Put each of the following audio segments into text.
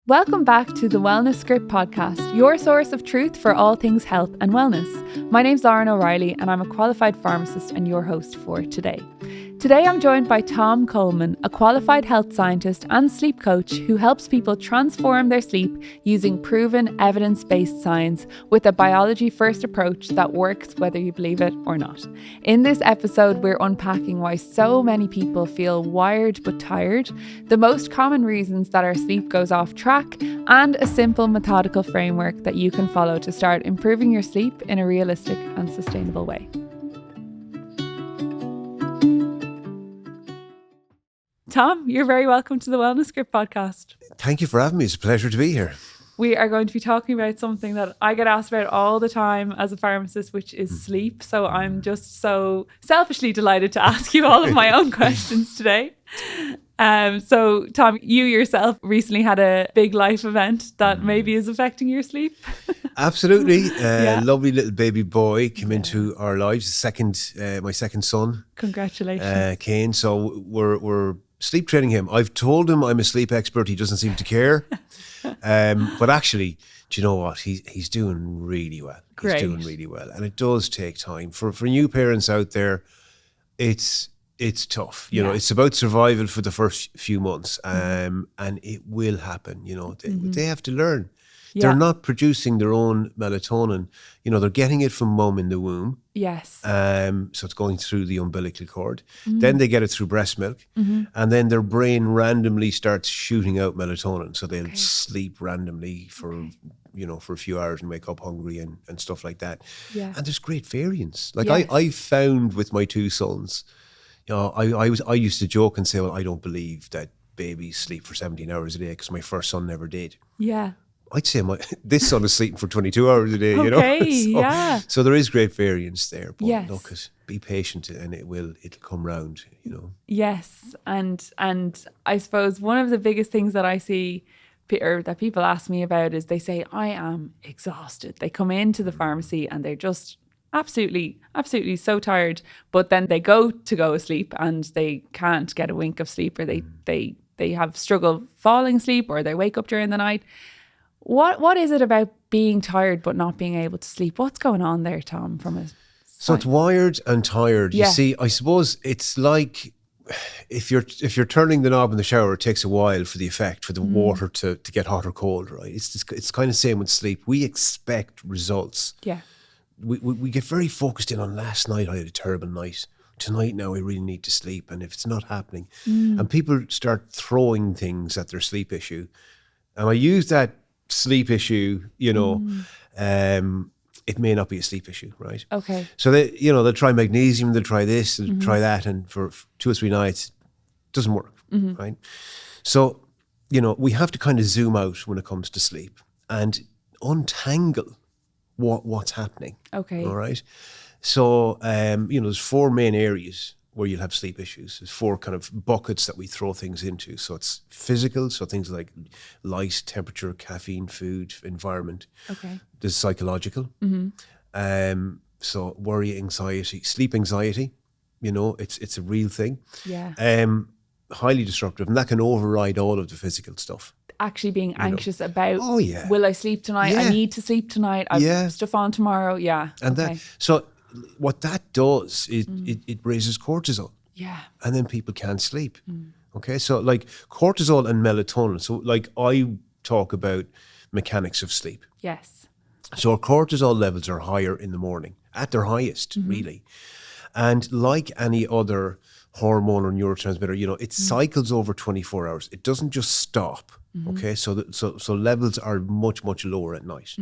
Welcome back to the Wellness Script podcast, your source of truth for all things health and wellness. My name's Lauren O'Reilly and I'm a qualified pharmacist and your host for today. Today I'm joined by Tom Coleman, a qualified health scientist and sleep coach who helps people transform their sleep using proven evidence-based science with a biology-first approach that works whether you believe it or not. In this episode, we're unpacking why so many people feel wired but tired, the most common reasons that our sleep goes off track, and a simple methodical framework that you can follow to start improving your sleep in a realistic and sustainable way. Tom, you're very welcome to the Wellness Script podcast. Thank you for having me. It's a pleasure to be here. We are going to be talking about something that I get asked about all the time as a pharmacist, which is sleep. So I'm just so selfishly delighted to ask you all of my own questions today. So Tom, you yourself recently had a big life event that maybe is affecting your sleep. Absolutely. Lovely little baby boy came into our lives. My second son. Congratulations. Kane. So we're sleep training him. I've told him I'm a sleep expert. He doesn't seem to care. But actually, do you know what? He's doing really well. Great. He's doing really well. And it does take time. For new parents out there, it's tough. You know, it's about survival for the first few months. And it will happen. You know, they have to learn. They're not producing their own melatonin. You know, they're getting it from mum in the womb. Yes. So it's going through the umbilical cord. Then they get it through breast milk. And then their brain randomly starts shooting out melatonin. So they'll sleep randomly for a few hours and wake up hungry and stuff like that. Yeah. And there's great variance. Like I found with my two sons, you know, I used to joke and say, well, I don't believe that babies sleep for 17 hours a day because my first son never did. Yeah. I'd say this son is sleeping for 22 hours a day, you know. So there is great variance there. But look, be patient and it'll come round, you know. Yes. And I suppose one of the biggest things that I see or that people ask me about is they say, I am exhausted. They come into the pharmacy and they're just absolutely so tired. But then they go asleep and they can't get a wink of sleep, or they have struggle falling asleep, or they wake up during the night. What is it about being tired but not being able to sleep? What's going on there, Tom? So it's wired and tired. You see, I suppose it's like if you're turning the knob in the shower, it takes a while for the effect, for the water to get hot or cold, right? It's kind of the same with sleep. We expect results. Yeah. We get very focused in on last night. I had a terrible night. Tonight now I really need to sleep. And if it's not happening, and people start throwing things at their sleep issue. And I use that sleep issue, you know, it may not be a sleep issue, right? Okay. So they'll try magnesium, they'll try this, they'll try that, and for 2 or 3 nights, it doesn't work, right? So, you know, we have to kind of zoom out when it comes to sleep and untangle what's happening. Okay. All right. So, there's 4 main areas where you'll have sleep issues. There's 4 kind of buckets that we throw things into. So it's physical, so things like light, temperature, caffeine, food, environment. Okay. There's psychological. So worry, anxiety, sleep anxiety, you know, it's a real thing. Yeah. Highly disruptive, and that can override all of the physical stuff. Actually being anxious about, yeah. Will I sleep tonight? Yeah. I need to sleep tonight. I've stuff on tomorrow. Yeah. And so what that does is it raises cortisol. Yeah. And then people can't sleep. Okay, so like cortisol and melatonin. So like I talk about mechanics of sleep. Yes. So our cortisol levels are higher in the morning, at their highest, really. And like any other hormone or neurotransmitter, you know, it cycles over 24 hours. It doesn't just stop. Okay, so levels are much, much lower at night.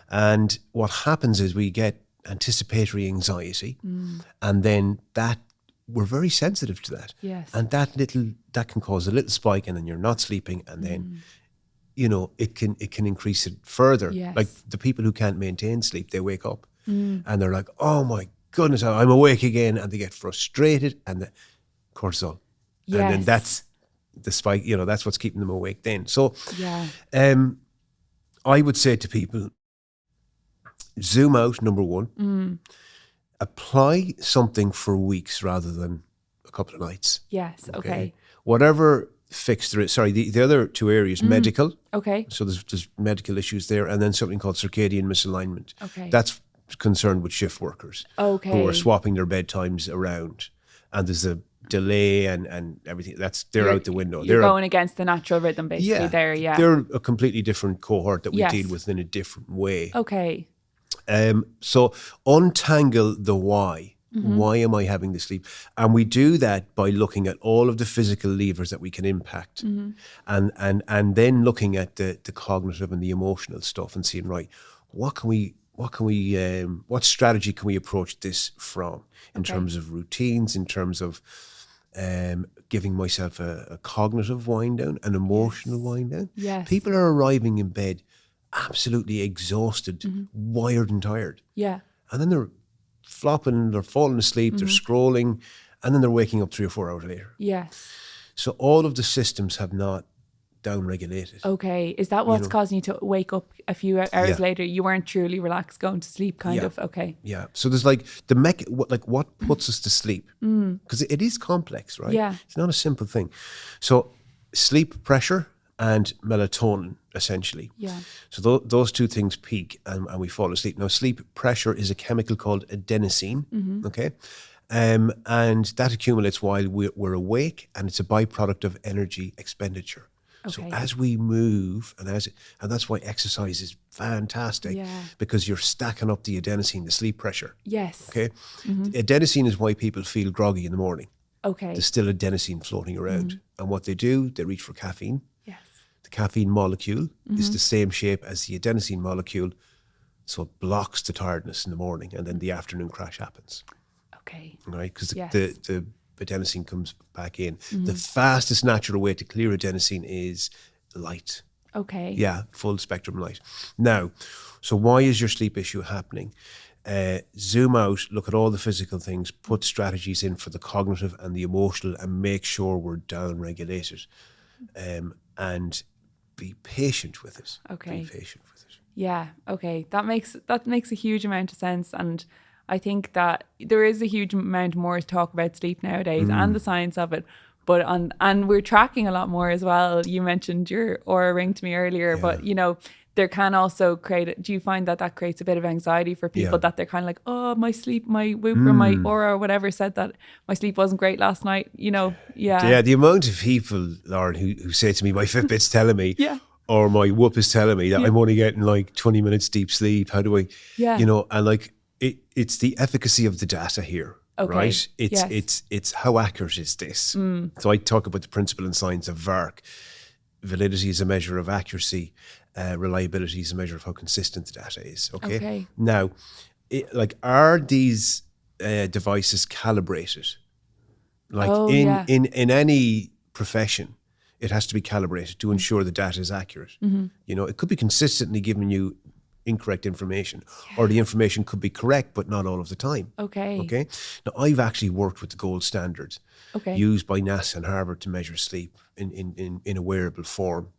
And what happens is we get anticipatory anxiety, and then that we're very sensitive to that. Yes. And that can cause a little spike, and then you're not sleeping, and then you know it can increase it further. Yes. Like the people who can't maintain sleep, they wake up and they're like, oh my goodness, I'm awake again, and they get frustrated, and the cortisol. Yes. And then that's the spike, you know, that's what's keeping them awake then. So I would say to people, zoom out, number one. Apply something for weeks rather than a couple of nights. Yes, okay. Whatever fix the other two areas, medical. Okay. So there's medical issues there, and then something called circadian misalignment. Okay. That's concerned with shift workers who are swapping their bedtimes around, and there's a delay and everything. They're out the window. You're they're going against the natural rhythm, basically. They're a completely different cohort that we deal with in a different way. Okay. So untangle the why. Why am I having this sleep? And we do that by looking at all of the physical levers that we can impact, and then looking at the cognitive and the emotional stuff and seeing, right, what strategy can we approach this from in terms of routines, in terms of giving myself a cognitive wind down, an emotional wind down. Yes. People are arriving in bed absolutely exhausted, wired and tired. Yeah. And then they're flopping, they're falling asleep, they're scrolling, and then they're waking up 3 or 4 hours later. Yes. So all of the systems have not down-regulated. Okay. Is that what's causing you to wake up a few hours later? You weren't truly relaxed going to sleep, kind of? Okay. Yeah. So there's like what puts us to sleep? Because it is complex, right? Yeah. It's not a simple thing. So sleep pressure and melatonin, essentially. Yeah. So those two things peak and we fall asleep. Now, sleep pressure is a chemical called adenosine, okay? And that accumulates while we're awake, and it's a byproduct of energy expenditure. Okay. So as we move, and that's why exercise is fantastic, because you're stacking up the adenosine, the sleep pressure. Yes. Okay? Adenosine is why people feel groggy in the morning. Okay. There's still adenosine floating around. And what they do, they reach for caffeine. Yes. The caffeine molecule is the same shape as the adenosine molecule, so it blocks the tiredness in the morning, and then the afternoon crash happens. Okay. Right? Because the adenosine comes back in. The fastest natural way to clear adenosine is light. Okay. Yeah, full spectrum light. Now, so why is your sleep issue happening? Zoom out, look at all the physical things, put strategies in for the cognitive and the emotional, and make sure we're down regulated. And be patient with it. Okay. Be patient with it. Yeah. Okay. That makes a huge amount of sense. And I think that there is a huge amount more to talk about sleep nowadays and the science of it. But and we're tracking a lot more as well. You mentioned your Aura ring to me earlier, but there can also do you find that creates a bit of anxiety for people, that they're kind of like, oh, my sleep, my Whoop or my Aura or whatever said that my sleep wasn't great last night, Yeah, the amount of people, Lauren, who say to me, my Fitbit's telling me, or my Whoop is telling me that I'm only getting like 20 minutes deep sleep. How do I, and like it's the efficacy of the data here. Okay. Right? It's how accurate is this? So I talk about the principle in science of VARC. Validity is a measure of accuracy. Reliability is a measure of how consistent the data is. Okay. Now, are these devices calibrated? Like in any profession, it has to be calibrated to ensure the data is accurate. It could be consistently giving you incorrect information, or the information could be correct, but not all of the time. Okay. Now, I've actually worked with the gold standard used by NASA and Harvard to measure sleep in a wearable form.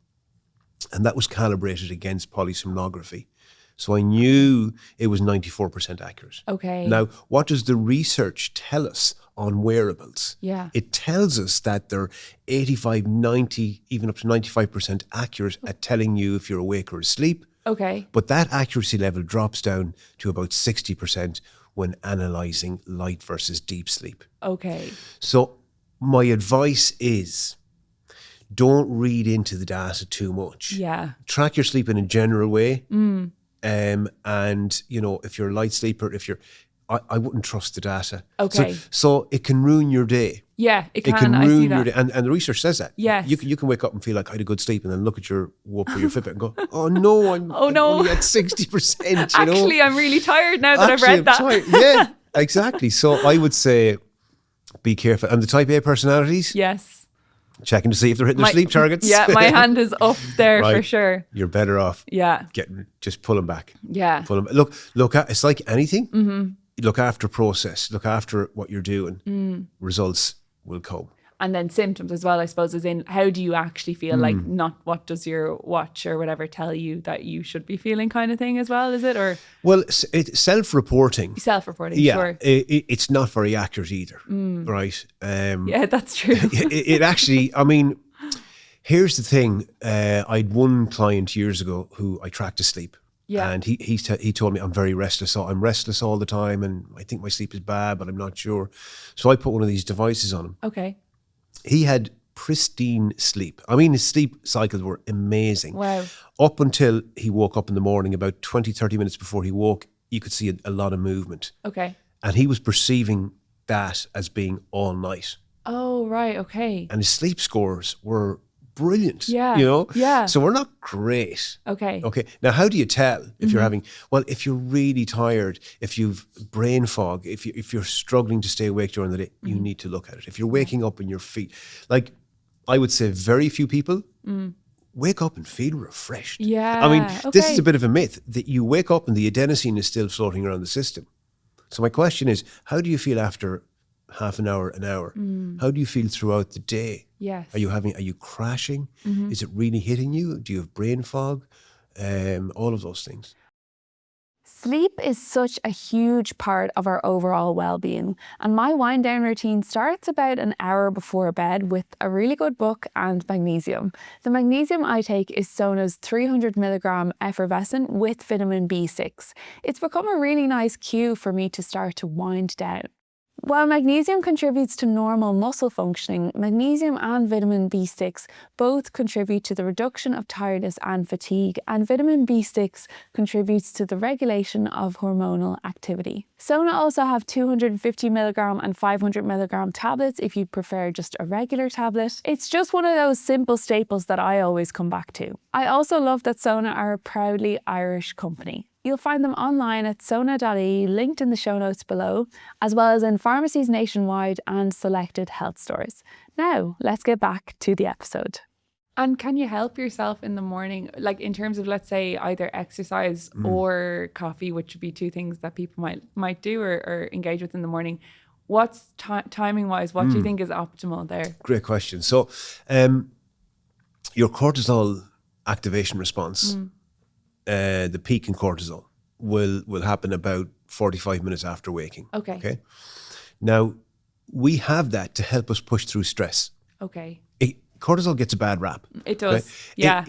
And that was calibrated against polysomnography. So I knew it was 94% accurate. Okay. Now, what does the research tell us on wearables? Yeah. It tells us that they're 85, 90, even up to 95% accurate at telling you if you're awake or asleep. Okay. But that accuracy level drops down to about 60% when analysing light versus deep sleep. Okay. So my advice is, don't read into the data too much. Yeah. Track your sleep in a general way. And, if you're a light sleeper, I wouldn't trust the data. Okay. So it can ruin your day. Yeah, it can ruin your day. And the research says that. Yes. You can wake up and feel like I had a good sleep, and then look at your Whoop or your Fitbit and go, oh no, I'm only at 60%. Actually, I'm really tired now that I've read that. Yeah, exactly. So I would say be careful. And the type A personalities? Yes. Checking to see if they're hitting their sleep targets. Yeah, my hand is up there for sure. You're better off. Yeah. Just pull them back. Yeah. Look, it's like anything. Mm-hmm. Look after process. Look after what you're doing. Results will come. And then symptoms as well, I suppose, as in how do you actually feel, like not what does your watch or whatever tell you that you should be feeling kind of thing as well, is it? Or well, it's self-reporting. Self-reporting, sure. It's not very accurate either, right? Yeah, that's true. It actually, I mean, Here's the thing. I had one client years ago who I tracked his sleep. Yeah. And he told me I'm very restless. So I'm restless all the time and I think my sleep is bad, but I'm not sure. So I put one of these devices on him. Okay. He had pristine sleep. I mean, his sleep cycles were amazing. Wow. Up until he woke up in the morning, about 20, 30 minutes before he woke, you could see a lot of movement. Okay. And he was perceiving that as being all night. Oh, right. Okay. And his sleep scores were brilliant. Yeah. You know? Yeah. So we're not great. Okay. Okay. Now, how do you tell if you're having, well, if you're really tired, if you've brain fog, if you're struggling to stay awake during the day, you need to look at it. If you're waking up and your feet, like I would say very few people wake up and feel refreshed. Yeah. I mean, this is okay. a bit of a myth that you wake up and the adenosine is still floating around the system. So my question is, how do you feel after half an hour, an hour? How do you feel throughout the day? Yes. Are you crashing? Is it really hitting you? Do you have brain fog? All of those things. Sleep is such a huge part of our overall well-being, and my wind down routine starts about an hour before bed with a really good book and magnesium. The magnesium I take is Sona's 300mg effervescent with vitamin B6. It's become a really nice cue for me to start to wind down. While magnesium contributes to normal muscle functioning, magnesium and vitamin B6 both contribute to the reduction of tiredness and fatigue, and vitamin B6 contributes to the regulation of hormonal activity. Sona also have 250mg and 500mg tablets if you prefer just a regular tablet. It's just one of those simple staples that I always come back to. I also love that Sona are a proudly Irish company. You'll find them online at sona.ie, linked in the show notes below, as well as in pharmacies nationwide and selected health stores. Now, let's get back to the episode. And can you help yourself in the morning, like in terms of, let's say, either exercise or coffee, which would be two things that people might do or engage with in the morning? What's timing-wise, what do you think is optimal there? Great question. So your cortisol activation response, the peak in cortisol will happen about 45 minutes after waking. Okay. Now, we have that to help us push through stress. Okay. Cortisol gets a bad rap. It does. Right? Yeah.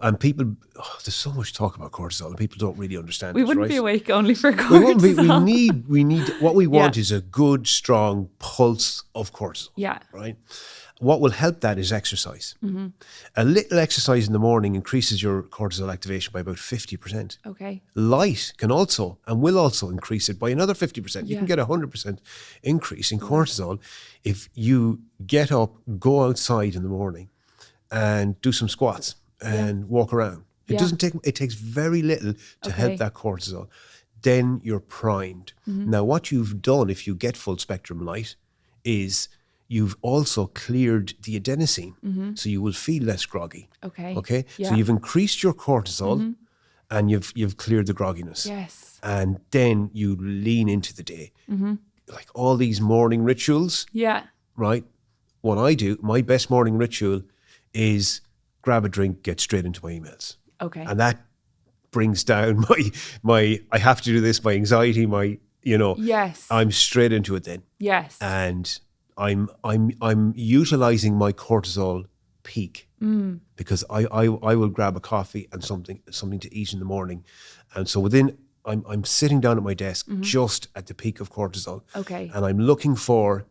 And people, there's so much talk about cortisol and people don't really understand We it, wouldn't right? be awake only for cortisol. We need, what we want is a good, strong pulse of cortisol. Yeah. Right? What will help that is exercise. A little exercise in the morning increases your cortisol activation by about 50%. Okay. Light can also and will also increase it by another 50%. You Yeah. can get a 100% increase in cortisol if you get up, go outside in the morning and do some squats and walk around. It takes very little to help that cortisol. Then you're primed. Now, what you've done if you get full spectrum light is you've also cleared the adenosine, so you will feel less groggy. Okay. Yeah. So you've increased your cortisol and you've cleared the grogginess. Yes. And then you lean into the day. Like all these morning rituals, Yeah. right? What I do, my best morning ritual is grab a drink, get straight into my emails. Okay. And that brings down my I have to do this, my anxiety, Yes. I'm straight into it then. Yes. And I'm utilizing my cortisol peak because I will grab a coffee and something to eat in the morning, and so I'm sitting down at my desk just at the peak of cortisol. Okay. And I'm looking for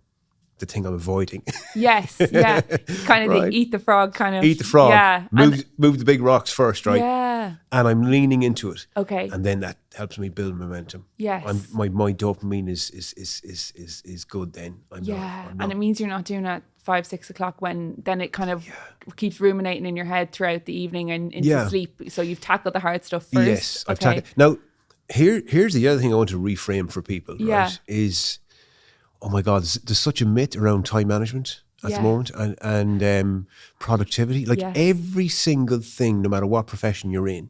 the thing I'm avoiding. Yes. Yeah. Kind of Right. the eat the frog kind of. Eat the frog. Yeah. Move the big rocks first, right? Yeah. And I'm leaning into it. Okay. And then that helps me build momentum. Yes. My dopamine is good then. I'm not. And it means you're not doing it at 5-6 o'clock when then it kind of keeps ruminating in your head throughout the evening and into sleep. So you've tackled the hard stuff first. Yes, I've tackled. Now, here's the other thing I want to reframe for people, right? Is, oh my God, there's such a myth around time management at the moment and productivity. Like every single thing, no matter what profession you're in,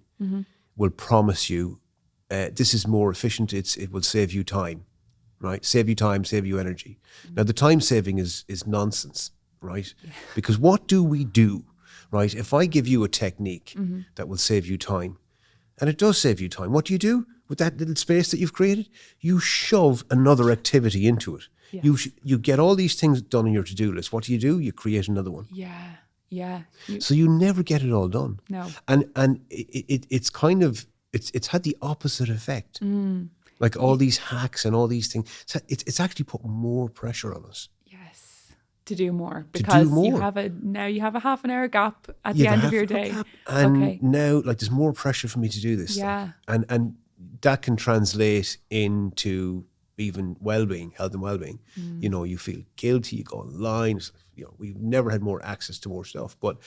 will promise you this is more efficient. It will save you time, right? Save you time, save you energy. Now, the time saving is nonsense, right? Because what do we do, right? If I give you a technique that will save you time, and it does save you time, what do? With that little space that you've created, you shove another activity into it. Yes. You get all these things done on your to-do list. What do? You create another one. Yeah. Yeah. So you never get it all done. No. And it's kind of, it's had the opposite effect. Like all these hacks and all these things, it's actually put more pressure on us. Yes. To do more, because more. you have a half an hour gap at the end of your day. And now, like, there's more pressure for me to do this Yeah. stuff. And that can translate into even well-being, health and well-being. You know, you feel guilty, you go online. You know, we've never had more access to more stuff, but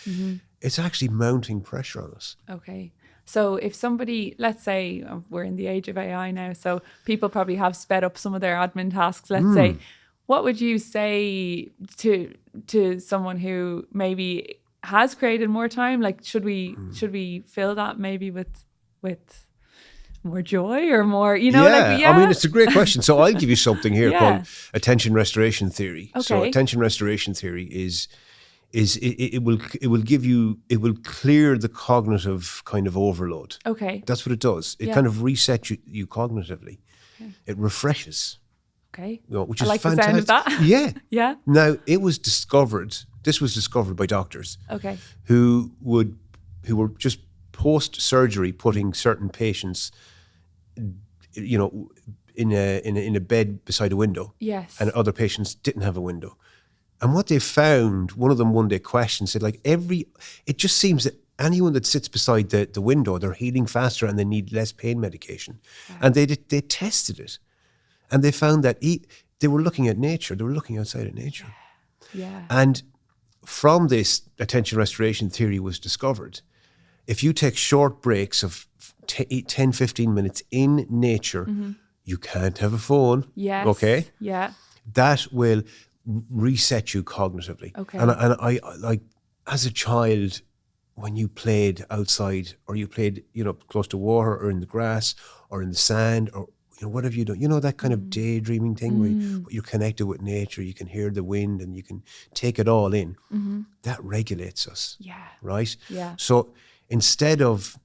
it's actually mounting pressure on us. Okay. So if somebody, let's say we're in the age of AI now, so people probably have sped up some of their admin tasks, let's say, what would you say to someone who maybe has created more time? Like, should we fill that maybe with more joy or more, you know? I mean, it's a great question. So I'll give you something here called attention restoration theory. Okay. So attention restoration theory is it will clear the cognitive kind of overload. Okay. That's what it does. It kind of resets you cognitively. Okay. It refreshes. Okay. You know, which I is like fantastic. the sound of that. Yeah. Yeah. Now, this was discovered by doctors. Okay. Who were just post-surgery putting certain patients, you know, in a bed beside a window. Yes. And other patients didn't have a window. And what they found, one of them one day questioned, said, like, it just seems that anyone that sits beside the window, they're healing faster and they need less pain medication. Yeah. And they tested it. And they found that they were looking at nature. They were looking outside of nature. Yeah. And from this, attention restoration theory was discovered. If you take short breaks of 10, 15 minutes in nature, you can't have a phone. Yes. Okay? Yeah. That will reset you cognitively. Okay. And I like, as a child, when you played outside or you played, you know, close to water or in the grass or in the sand or, you know, what have you done? You know, that kind of daydreaming thing where you're connected with nature, you can hear the wind and you can take it all in. That regulates us. Yeah. Right? Yeah. So instead of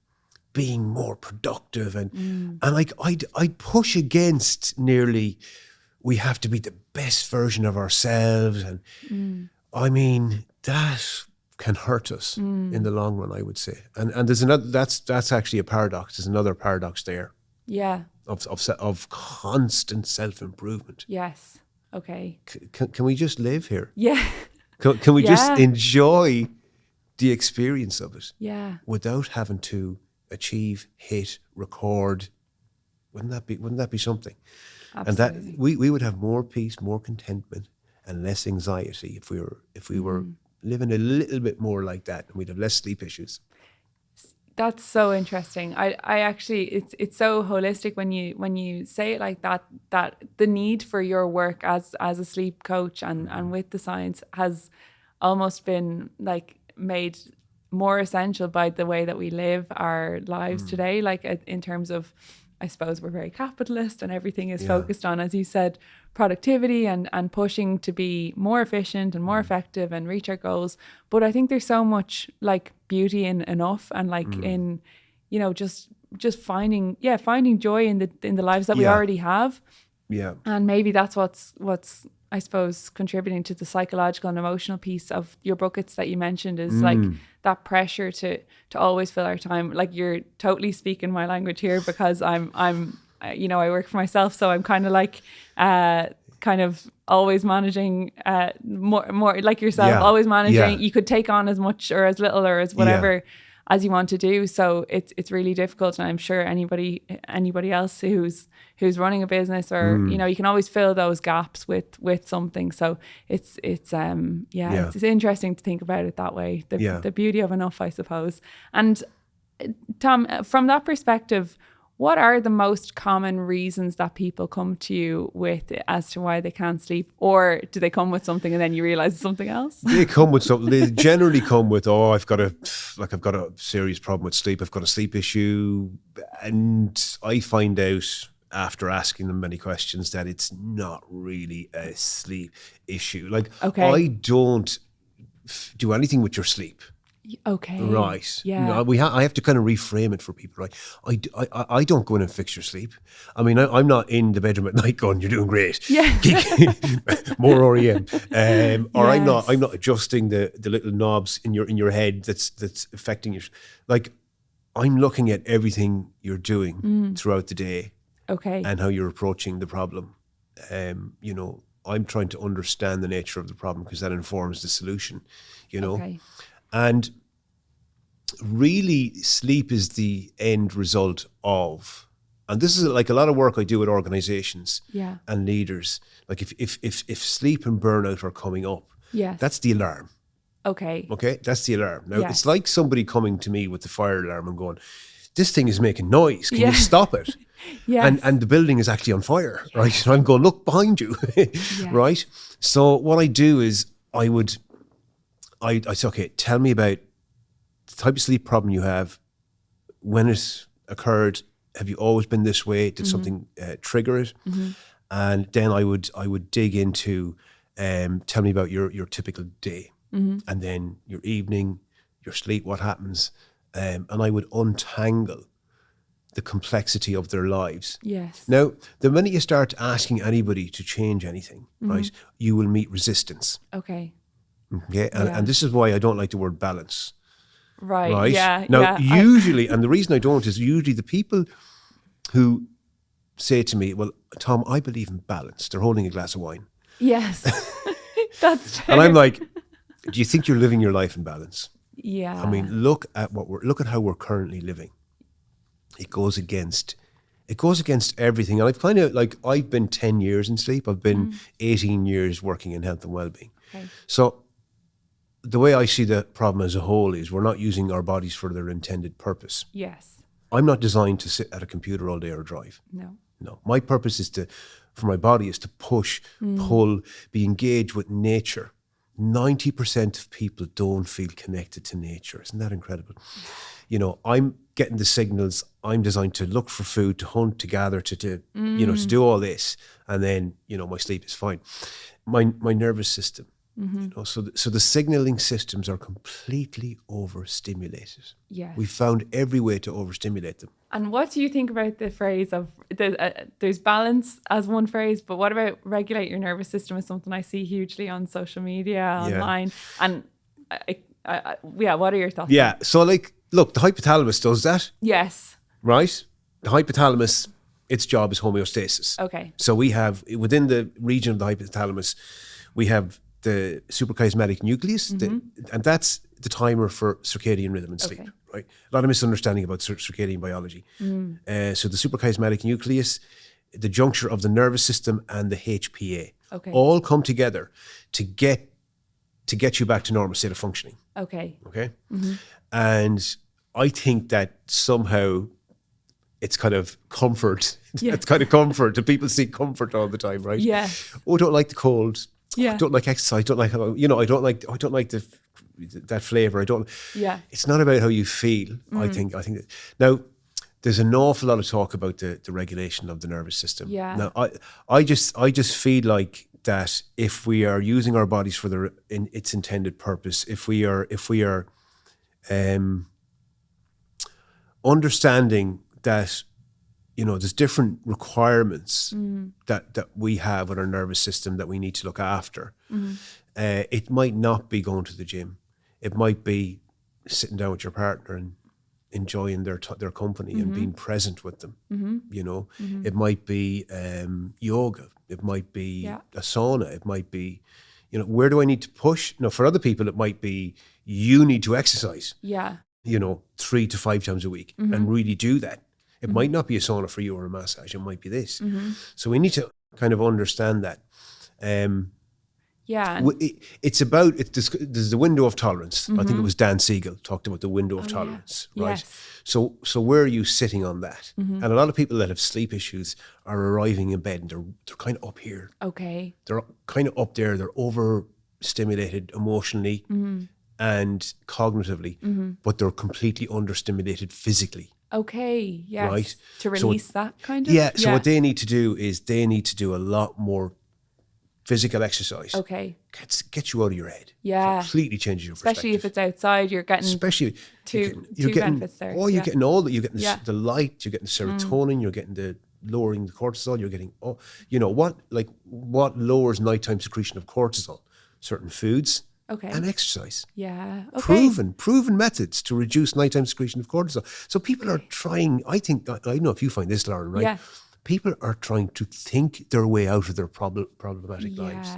being more productive and like I'd push against nearly we have to be the best version of ourselves, and I mean that can hurt us in the long run, I would say. And there's another, that's actually a paradox. There's another paradox there. Yeah. Of constant self-improvement. Yes. Okay. Can we just live here? Yeah. Can we just enjoy the experience of it? Yeah. Without having to achieve, hit, record. Wouldn't that be something? Absolutely. And that we would have more peace, more contentment, and less anxiety if we were living a little bit more like that, and we'd have less sleep issues. That's so interesting. I actually, it's so holistic when you say it like that the need for your work as a sleep coach and with the science has almost been like made more essential by the way that we live our lives today. Like in terms of, I suppose we're very capitalist and everything is focused on, as you said, productivity and pushing to be more efficient and more effective and reach our goals. But I think there's so much like beauty in enough and like in, you know, just finding joy in the lives that we already have. Yeah. And maybe that's what's I suppose contributing to the psychological and emotional piece of your buckets that you mentioned is like that pressure to always fill our time. Like you're totally speaking my language here because I'm you know, I work for myself, so I'm kind of like kind of always managing more like yourself, always managing. Yeah. You could take on as much or as little or as whatever as you want to do. So it's really difficult, and I'm sure anybody else who's running a business or you know, you can always fill those gaps with something. So it's interesting to think about it that way. The beauty of enough, I suppose. And Tom, from that perspective, what are the most common reasons that people come to you with as to why they can't sleep? Or do they come with something and then you realize it's something else? They come with something. They generally come with, I've got a serious problem with sleep. I've got a sleep issue. And I find out after asking them many questions that it's not really a sleep issue. Like, I don't do anything with your sleep. Okay. Right. Yeah. I have to kind of reframe it for people, right? I don't go in and fix your sleep. I mean, I'm not in the bedroom at night going, "You're doing great." Yeah. More REM. Or I'm Yes. not adjusting the little knobs in your head that's affecting you. Like, I'm looking at everything you're doing throughout the day Okay. and how you're approaching the problem. I'm trying to understand the nature of the problem because that informs the solution, Okay. And really, sleep is the end result of, and this is like a lot of work I do with organizations Yeah. and leaders. Like if sleep and burnout are coming up, Yes. that's the alarm. Okay. Okay, that's the alarm. Now, Yes. it's like somebody coming to me with the fire alarm and going, "This thing is making noise. Can Yeah. you stop it?" Yes. And the building is actually on fire, right? And I'm going, "Look behind you," right? So what I do is I say, "Okay, tell me about the type of sleep problem you have, when it occurred. Have you always been this way? Did something trigger it?" And then I would dig into, tell me about your typical day, and then your evening, your sleep, what happens, and I would untangle the complexity of their lives. Yes. Now, the minute you start asking anybody to change anything, right, you will meet resistance. Okay. Okay, and this is why I don't like the word balance. Right. Right. Yeah. Now, yeah. usually, and the reason I don't is usually the people who say to me, "Well, Tom, I believe in balance." They're holding a glass of wine, Yes. That's true. and I'm like, "Do you think you're living your life in balance?" Yeah. I mean, look at how we're currently living. It goes against everything. And I've been 10 years in sleep. I've been 18 years working in health and well-being. Okay. So the way I see the problem as a whole is we're not using our bodies for their intended purpose. Yes. I'm not designed to sit at a computer all day or drive. No. No, my purpose for my body is to push, pull, be engaged with nature. 90% of people don't feel connected to nature. Isn't that incredible? I'm getting the signals. I'm designed to look for food, to hunt, to gather, to do all this. And then, my sleep is fine. My nervous system, so the signaling systems are completely overstimulated. Yes. We found every way to overstimulate them. And what do you think about the phrase of there's balance as one phrase, but what about regulate your nervous system is something I see hugely on social media, online. And what are your thoughts? Yeah. So look, the hypothalamus does that, Yes. right? The hypothalamus, its job is homeostasis. Okay. So we have, within the region of the hypothalamus, we have the suprachiasmatic nucleus, and that's the timer for circadian rhythm and sleep, right? A lot of misunderstanding about circadian biology. So the suprachiasmatic nucleus, the juncture of the nervous system and the HPA, all come together to get you back to normal state of functioning. Okay. Okay. And I think that somehow it's kind of comfort. Yeah. It's kind of comfort. And people seek comfort all the time, right? Yeah. Oh, I don't like the cold. Yeah. I don't like exercise. I don't like I don't like that flavor. Yeah. It's not about how you feel. I think that, now there's an awful lot of talk about the regulation of the nervous system. Yeah. Now I just feel like that if we are using our bodies for its intended purpose, if we are understanding that there's different requirements that we have with our nervous system that we need to look after. It might not be going to the gym. It might be sitting down with your partner and enjoying their company and being present with them. It might be yoga. It might be a sauna. It might be, where do I need to push? For other people, it might be you need to exercise. Yeah. 3 to 5 times a week and really do that. It might not be a sauna for you or a massage. It might be this. So we need to kind of understand that. It's about, there's the window of tolerance. I think it was Dan Siegel talked about the window of tolerance, right? Yes. So where are you sitting on that? And a lot of people that have sleep issues are arriving in bed and they're kind of up here. Okay. They're kind of up there. They're overstimulated emotionally and cognitively, but they're completely understimulated physically. Okay, yes. Right. To release that kind of? Yeah, so what they need to do is they need to do a lot more physical exercise. Okay. Gets you out of your head. Yeah. Completely changes your Especially if perspective. it's outside, you're getting Especially two you're getting benefits there. you're getting all that. You're getting Yeah. the light. You're getting the serotonin. You're getting the lowering the cortisol. You're getting what lowers nighttime secretion of cortisol? Certain foods. Okay. And exercise. Yeah. Okay. Proven methods to reduce nighttime secretion of cortisol. So people are trying, I don't know if you find this, Lauren, right? Yeah. People are trying to think their way out of their problematic lives.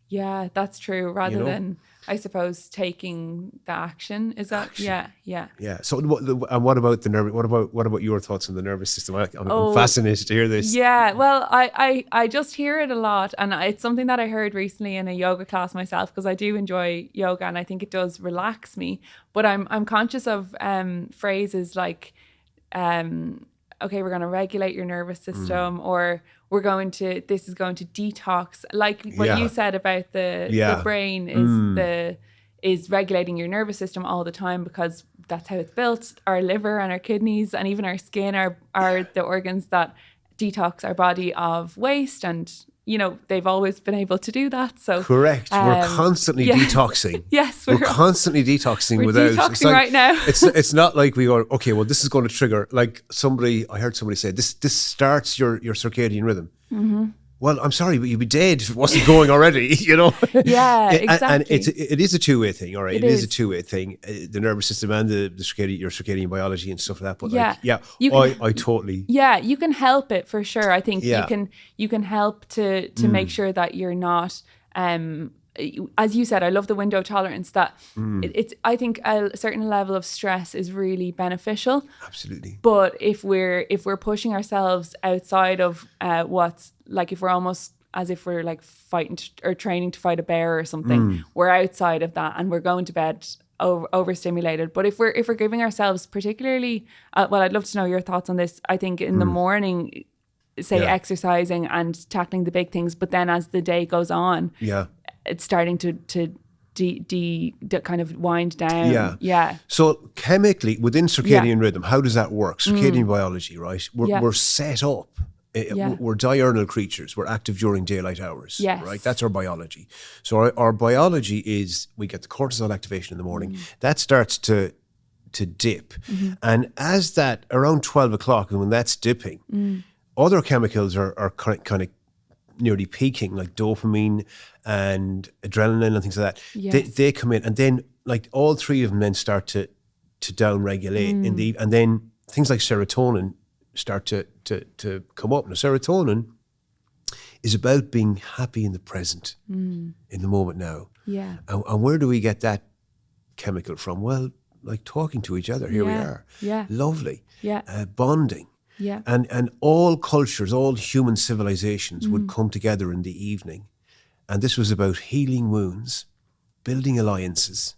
Yeah, that's true. Rather You know? than, I suppose, taking the action. Is that? Action. Yeah. Yeah. So what about the nerve? What about your thoughts on the nervous system? I'm fascinated to hear this. Yeah. Well, I just hear it a lot, and it's something that I heard recently in a yoga class myself, because I do enjoy yoga and I think it does relax me. But I'm conscious of phrases like, okay, we're going to regulate your nervous system, or this is going to detox. Like what you said about the brain is regulating your nervous system all the time, because that's how it's built. Our liver and our kidneys and even our skin are the organs that detox our body of waste, and they've always been able to do that. So correct. We're constantly detoxing. Yes, we're constantly detoxing. We're without detoxing it's like, right now. it's not like we go, okay, well, this is going to trigger, like I heard somebody say this starts your circadian rhythm. Mm-hmm. Well, I'm sorry, but you'd be dead if it wasn't going already, Yeah, exactly. And it is a two-way thing, all right? It is a two-way thing, the nervous system and your circadian biology and stuff like that. But I totally... Yeah, you can help it for sure. I think you can help to make sure that you're not... as you said, I love the window tolerance, that I think a certain level of stress is really beneficial. Absolutely. But if we're pushing ourselves outside of what's, like, if we're almost as if we're like fighting or training to fight a bear or something, we're outside of that and we're going to bed overstimulated. But if we're giving ourselves particularly, well, I'd love to know your thoughts on this. I think in the morning, say exercising and tackling the big things, but then as the day goes on, it's starting to kind of wind down. Yeah. So chemically within circadian rhythm, how does that work? Circadian biology, right? We're set up. We're diurnal creatures. We're active during daylight hours. Yes. Right? That's our biology. So our biology is, we get the cortisol activation in the morning. That starts to dip. And as that, around 12 o'clock, and when that's dipping, other chemicals are kind of nearly peaking, like dopamine and adrenaline and things like that. Yes. They come in, and then like all three of them then start to down-regulate and then things like serotonin start to come up. Now, serotonin is about being happy in the present, in the moment now. Yeah. And where do we get that chemical from? Well, like talking to each other. Here we are. Yeah. Lovely. Yeah. Bonding. Yeah. And all cultures, all human civilizations would come together in the evening. And this was about healing wounds, building alliances,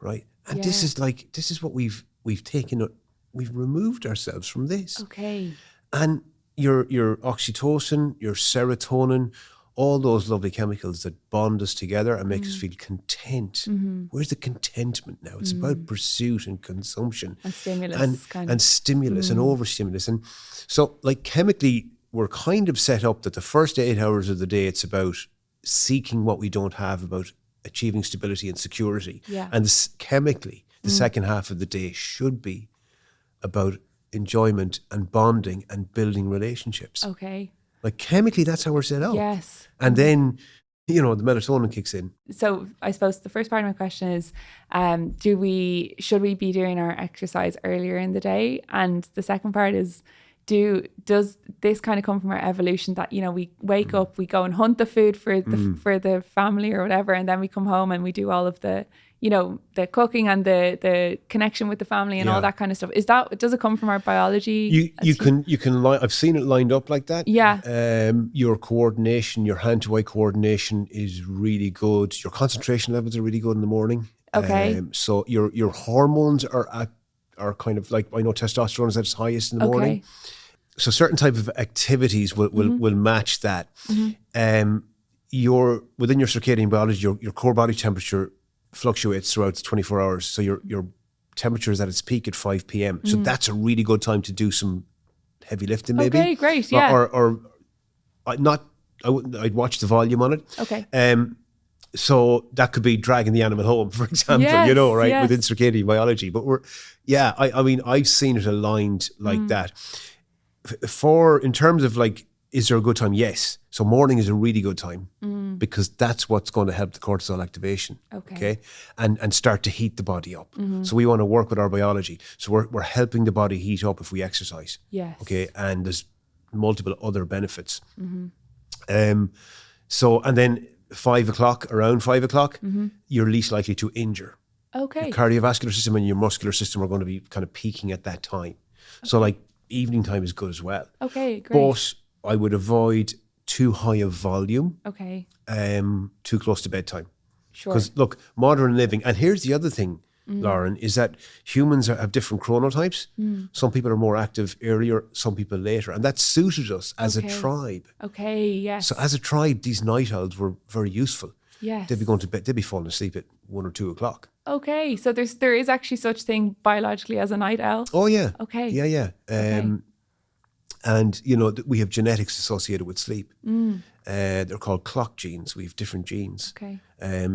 right? And this is what we've taken, we've removed ourselves from this. Okay. And your oxytocin, your serotonin, all those lovely chemicals that bond us together and make us feel content. Where's the contentment now? It's about pursuit and consumption. And stimulus. And stimulus and overstimulus. And so, like, chemically, we're kind of set up that the first 8 hours of the day, it's about seeking what we don't have, about achieving stability and security. Yeah. And chemically, the second half of the day should be about enjoyment and bonding and building relationships. Okay. Like, chemically, that's how we're set up. Yes. And then, the melatonin kicks in. So I suppose the first part of my question is, should we be doing our exercise earlier in the day? And the second part is, does this kind of come from our evolution that, we wake up, we go and hunt the food for the family or whatever, and then we come home and we do all of the, the cooking and the connection with the family and all that kind of stuff. Does it come from our biology? You can I've seen it lined up like that. Yeah. Your coordination, your hand-to-eye coordination is really good. Your concentration levels are really good in the morning. Okay. So your hormones are kind of like, I know testosterone is at its highest in the morning. So certain type of activities will match that. Within your circadian biology, your core body temperature fluctuates throughout 24 hours. So your temperature is at its peak at 5 p.m. So that's a really good time to do some heavy lifting, maybe. Okay, great, yeah. Or not I'd watch the volume on it. Okay. So that could be dragging the animal home, for example, Yes, right, yes. within circadian biology. But I mean, I've seen it aligned like that. In terms of like, is there a good time? Yes. So morning is a really good time because that's what's going to help the cortisol activation. Okay. And start to heat the body up. So we want to work with our biology. So we're helping the body heat up if we exercise. Yes. Okay. And there's multiple other benefits. So, and then around 5 o'clock, you're least likely to injure. Okay. Your cardiovascular system and your muscular system are going to be kind of peaking at that time. So like evening time is good as well. Okay, great. But I would avoid too high of volume, Okay. too close to bedtime. Sure. Because look, modern living, and here's the other thing, Lauren, is that humans have different chronotypes. Some people are more active earlier, some people later. And that suited us as a tribe. Okay, yes. So as a tribe, these night owls were very useful. Yes. They'd be going to bed, they'd be falling asleep at 1 or 2 o'clock. Okay, so there is actually such thing biologically as a night owl. Oh yeah. Okay. Yeah. And we have genetics associated with sleep. They're called clock genes. We have different genes. Okay.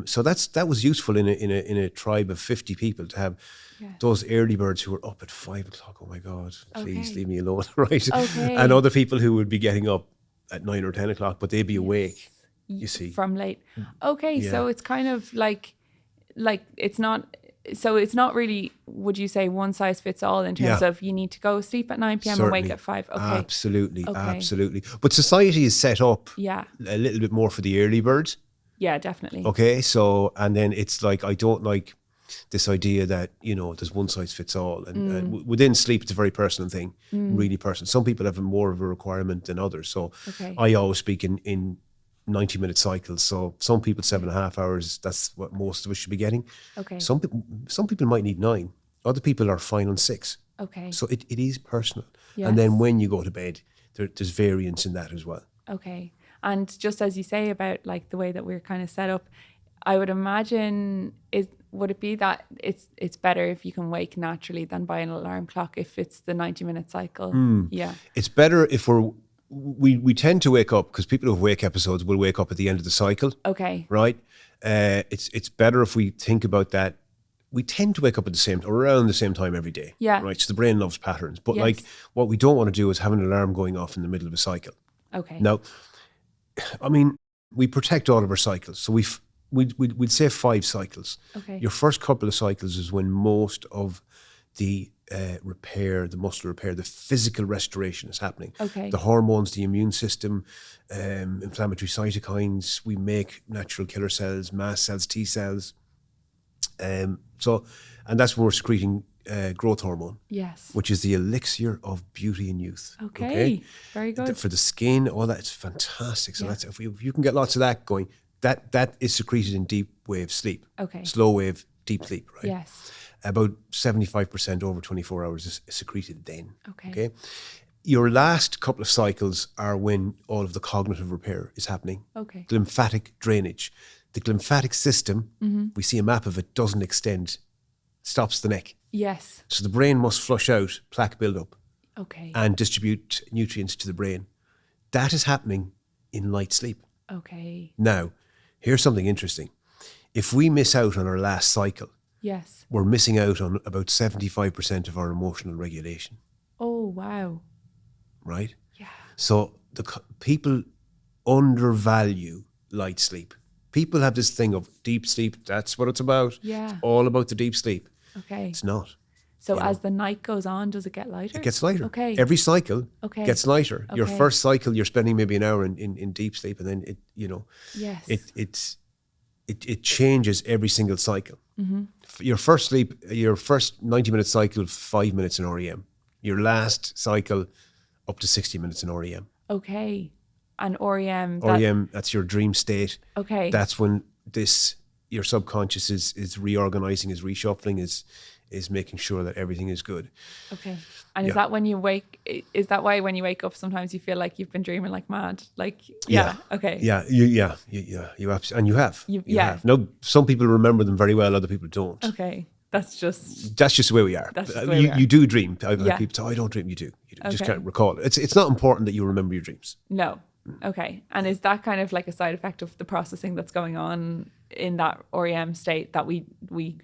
So that was useful in a tribe of 50 people to have those early birds who were up at 5 o'clock. Oh my God, please leave me alone, right? Okay. And other people who would be getting up at 9 or 10 o'clock, but they'd be awake. You see, From late. Okay, Yeah. so it's kind of like it's not. So it's not really, would you say, one size fits all in terms Yeah. of you need to go sleep at 9 p.m. Certainly. and wake at 5? Okay. Absolutely, Okay. absolutely. But society is set up Yeah. a little bit more for the early birds. Yeah, definitely. Okay, so and then it's like I don't like this idea that there's one size fits all, and within sleep it's a very personal thing, really personal. Some people have more of a requirement than others. So Okay. I always speak in 90-minute cycles. So some people 7.5 hours. That's what most of us should be getting. Okay. Some people might need 9. Other people are fine on 6. Okay. So it is personal. Yes. And then when you go to bed, there's variance in that as well. Okay. And just as you say about like the way that we're kind of set up, I would imagine would it be that it's better if you can wake naturally than by an alarm clock if it's the 90-minute cycle? Yeah. It's better if we tend to wake up, because people who have wake episodes will wake up at the end of the cycle. Okay. Right? It's better if we think about that. We tend to wake up at around the same time every day. Yeah. Right? So the brain loves patterns. But Yes. like what we don't want to do is have an alarm going off in the middle of a cycle. Okay. Now, I mean, we protect all of our cycles. So we'd say 5 cycles. Okay. Your first couple of cycles is when most of the repair, the muscle repair, the physical restoration is happening. Okay. The hormones, the immune system, inflammatory cytokines, we make natural killer cells, mast cells, T cells. And that's when we're secreting growth hormone, Yes. which is the elixir of beauty and youth. Okay. Very good. For the skin, all that, it's fantastic. So that's if you can get lots of that going, that is secreted in deep wave sleep. Okay. Slow wave, deep sleep, right? Yes. About 75% over 24 hours is secreted then. Okay. Your last couple of cycles are when all of the cognitive repair is happening. Okay. Lymphatic drainage. The lymphatic system, we see a map of it, doesn't extend, stops the neck. Yes. So the brain must flush out plaque buildup Okay. and distribute nutrients to the brain. That is happening in light sleep. Okay. Now, here's something interesting. If we miss out on our last cycle, Yes. we're missing out on about 75% of our emotional regulation, Oh, wow. right? Yeah. So people undervalue light sleep. People have this thing of deep sleep. That's what it's about. Yeah. It's all about the deep sleep. Okay. It's not. So as the night goes on, does it get lighter? It gets lighter. Okay. Every cycle Okay. gets lighter. Your Okay. first cycle, you're spending maybe an hour in deep sleep, and then Yes. it changes every single cycle. Mm-hmm. Your first 90-minute cycle, 5 minutes in REM. Your last cycle, up to 60 minutes in REM. Okay. And REM. REM, that's your dream state. Okay. That's when your subconscious is reorganizing, is reshuffling, is making sure that everything is good. Okay. And is that when you wake? Is that why when you wake up, sometimes you feel like you've been dreaming like mad? Like, yeah. Okay. Yeah. You absolutely, and you have. You have. Now, some people remember them very well, other people don't. Okay. That's just the way we are. That's just the way we are. You do dream. I've had Yeah. people say, "Oh, I don't dream." You do. You just Okay. can't recall it. It's not important that you remember your dreams. no. Okay. And is that kind of like a side effect of the processing that's going on in that REM state that we